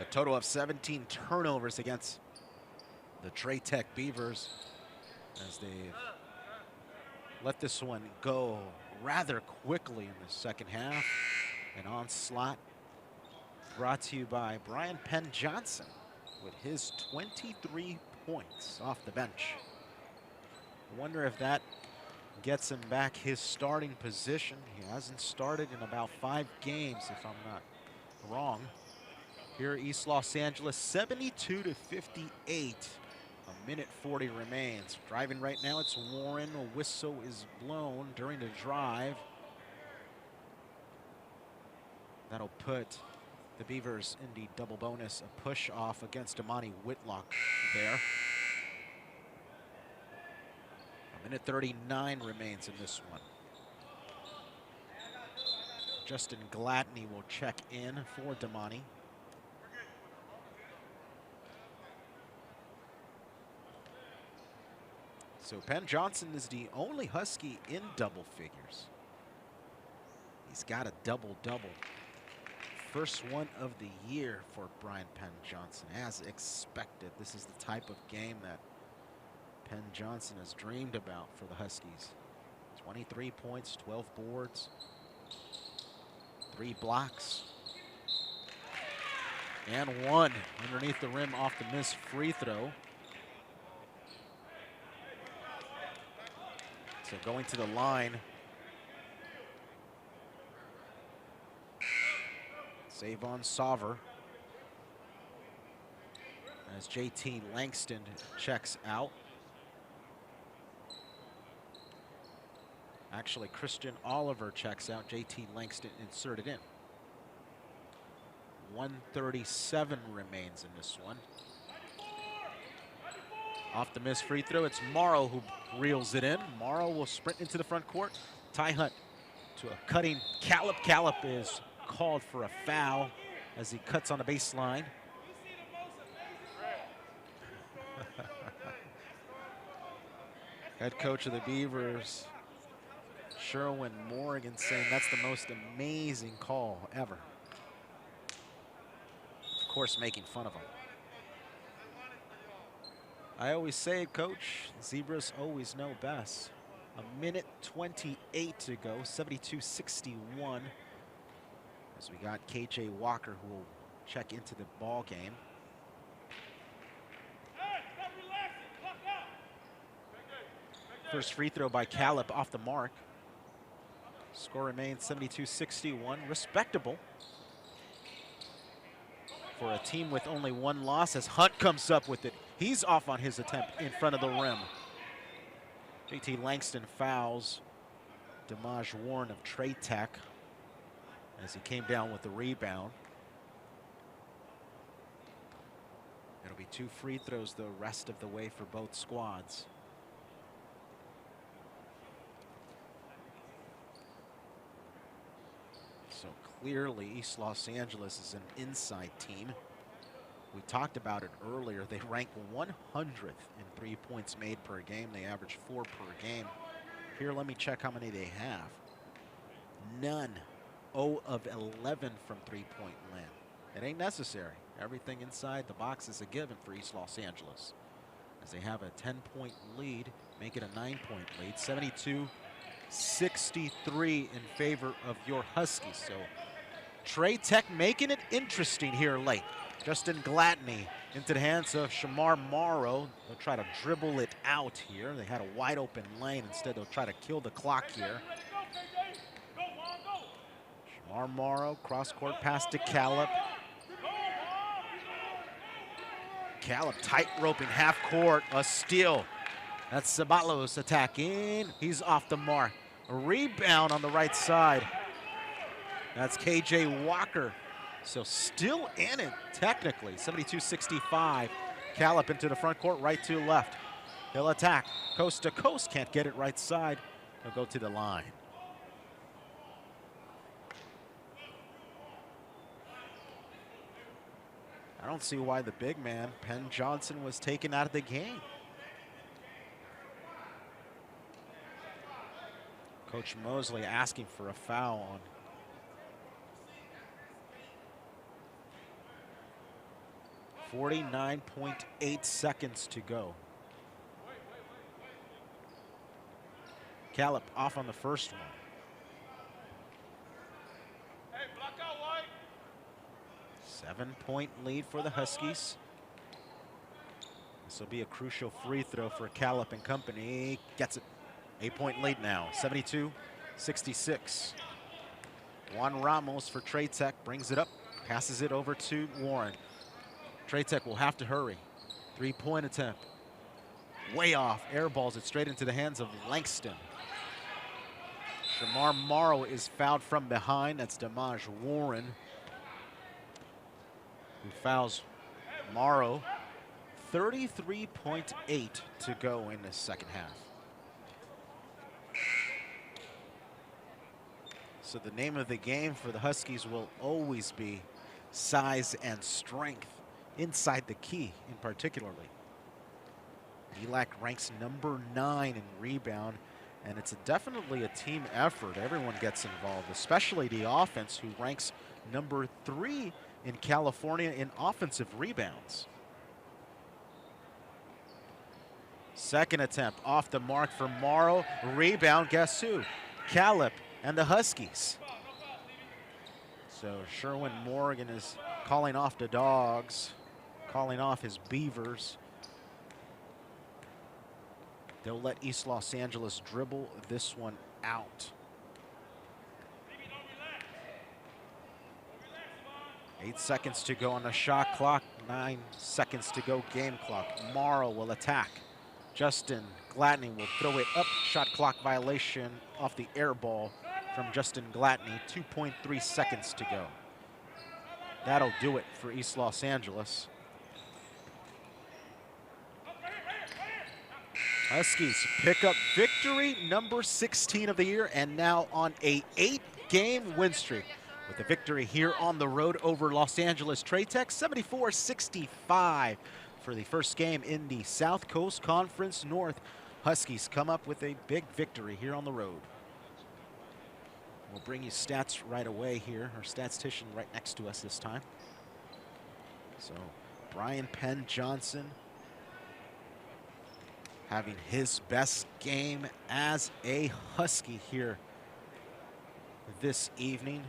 A total of 17 turnovers against the Tech Beavers as they've let this one go rather quickly in the second half. An onslaught brought to you by Brian Penn Johnson with his 23 points off the bench. I wonder if that gets him back his starting position. He hasn't started in about 5 games, if I'm not wrong. Here, East Los Angeles, 72-58. A minute 40 remains. Driving right now, it's Warren. A whistle is blown during the drive. That'll put the Beavers in the double bonus, a push off against Amani Whitlock there. A minute 39 remains in this one. Justin Gladney will check in for Damani. So Penn Johnson is the only Husky in double figures. He's got a double-double. First one of the year for Brian Penn Johnson, as expected. This is the type of game that Penn Johnson has dreamed about for the Huskies. 23 points, 12 boards, 3 blocks, and 1 underneath the rim off the missed free throw. So going to the line. Savon Sauver as JT Langston checks out. Actually, Christian Oliver checks out. JT Langston inserted in. 1:37 remains in this one. Off the missed free throw, it's Morrow who reels it in. Morrow will sprint into the front court. Ty Hunt to a cutting Callip. Callip is called for a foul as he cuts on the baseline. Head coach of the Beavers, Sherwin Morgan, saying that's the most amazing call ever. Of course, making fun of him. I always say it, Coach, Zebras always know best. A minute 28 to go, 72-61. As we got KJ Walker, who will check into the ball game. First free throw by Callip off the mark. Score remains 72-61, respectable for a team with only 1 loss as Hunt comes up with it. He's off on his attempt in front of the rim. JT Langston fouls Damaj Warren of Tech as he came down with the rebound. It'll be 2 free throws the rest of the way for both squads. So clearly East Los Angeles is an inside team. We talked about it earlier. They rank 100th in 3 points made per game. They average 4 per game. Here, let me check how many they have. None. 0 of 11 from 3-point land. It ain't necessary. Everything inside the box is a given for East Los Angeles, as they have a 10-point lead, make it a 9-point lead. 72-63 in favor of your Huskies. So Tech making it interesting here late. Justin Gladney into the hands of Shamar Morrow. They'll try to dribble it out here. They had a wide open lane. Instead, they'll try to kill the clock here. Shamar Morrow, cross-court pass to Callip. Callip tight-roping half-court, a steal. That's Sabalos attacking. He's off the mark. A rebound on the right side. That's KJ Walker. So still in it, technically. 72-65. Callip into the front court, right to left. He'll attack coast to coast. Can't get it right side. He'll go to the line. I don't see why the big man, Penn Johnson, was taken out of the game. Coach Mosley asking for a foul on 49.8 seconds to go. Callip off on the first one. 7-point lead for the Huskies. This will be a crucial free throw for Callip and company. Gets it. 8-point lead now, 72-66. Juan Ramos for Trade Tech brings it up, passes it over to Warren. Trade Tech will have to hurry. 3-point attempt. Way off, airballs it straight into the hands of Langston. Shamar Morrow is fouled from behind. That's Damaj Warren who fouls Morrow. 33.8 to go in the second half. So the name of the game for the Huskies will always be size and strength inside the key in particularly. ELAC ranks number 9 in rebound, and it's definitely a team effort. Everyone gets involved, especially the offense, who ranks number 3 in California in offensive rebounds. Second attempt off the mark for Morrow. Rebound, guess who? Callip and the Huskies. So Sherwin Morgan is calling off the Dogs, calling off his Beavers. They'll let East Los Angeles dribble this one out. 8 seconds to go on the shot clock, 9 seconds to go game clock. Morrow will attack. Justin Gladney will throw it up. Shot clock violation off the air ball from Justin Gladney. 2.3 seconds to go. That'll do it for East Los Angeles. Huskies pick up victory number 16 of the year, and now on a 8-game win streak with a victory here on the road over Los Angeles Trade Tech, 74-65 for the first game in the South Coast Conference North. Huskies come up with a big victory here on the road. We'll bring you stats right away here. Our statistician right next to us this time. So Brian Penn Johnson having his best game as a Husky here this evening.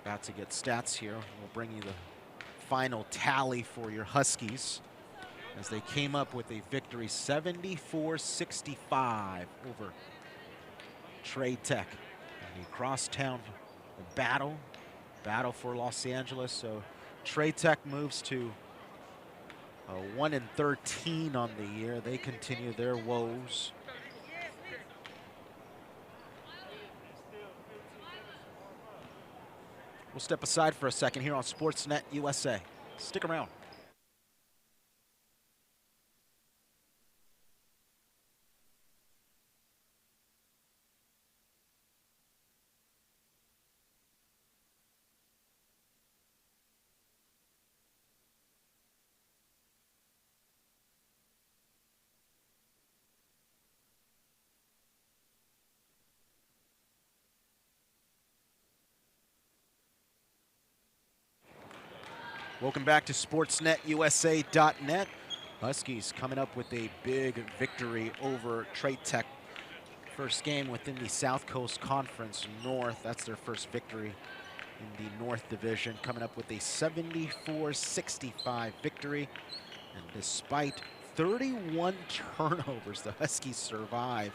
About to get stats here. We'll bring you the final tally for your Huskies as they came up with a victory 74-65 over Trade Tech. And a crosstown battle for Los Angeles. So Trade Tech moves to 1-13 on the year. They continue their woes. We'll step aside for a second here on Sportsnet USA. Stick around. Welcome back to SportsNetUSA.net. Huskies coming up with a big victory over Trade Tech. First game within the South Coast Conference North. That's their first victory in the North Division, coming up with a 74-65 victory. And despite 31 turnovers, the Huskies survive.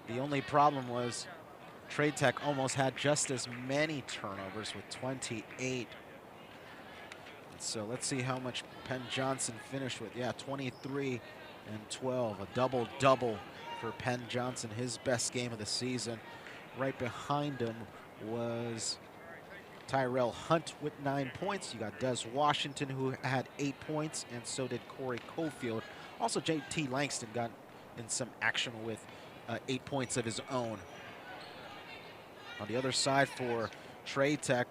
The only problem was Trade Tech almost had just as many turnovers with 28. So let's see how much Penn Johnson finished with. Yeah, 23 and 12, a double-double for Penn Johnson, his best game of the season. Right behind him was Tyrell Hunt with 9 points. You got Des Washington, who had 8 points, and so did Corey Cofield. Also, JT Langston got in some action with 8 points of his own. On the other side for Trade Tech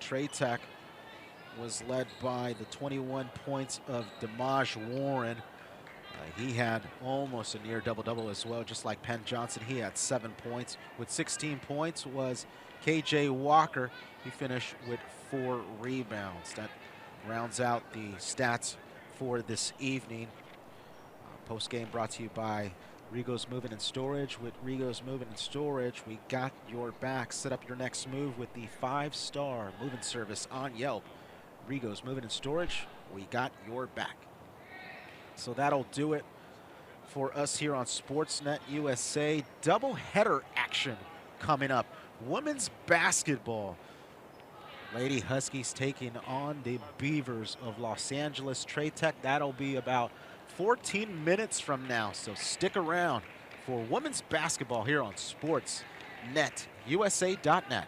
was led by the 21 points of Damaj Warren. He had almost a near double-double as well, just like Penn Johnson. He had 7 points. With 16 points was KJ Walker. He finished with 4 rebounds. That rounds out the stats for this evening. Post-game brought to you by Rigo's Moving and Storage. With Rigo's Moving and Storage, we got your back. Set up your next move with the 5-star moving service on Yelp. Rigo's Moving and Storage, we got your back. So that'll do it for us here on Sportsnet USA. Double-header action coming up. Women's basketball. Lady Huskies taking on the Beavers of Los Angeles Trade Tech. That'll be about 14 minutes from now, so stick around for women's basketball here on SportsNetUSA.net.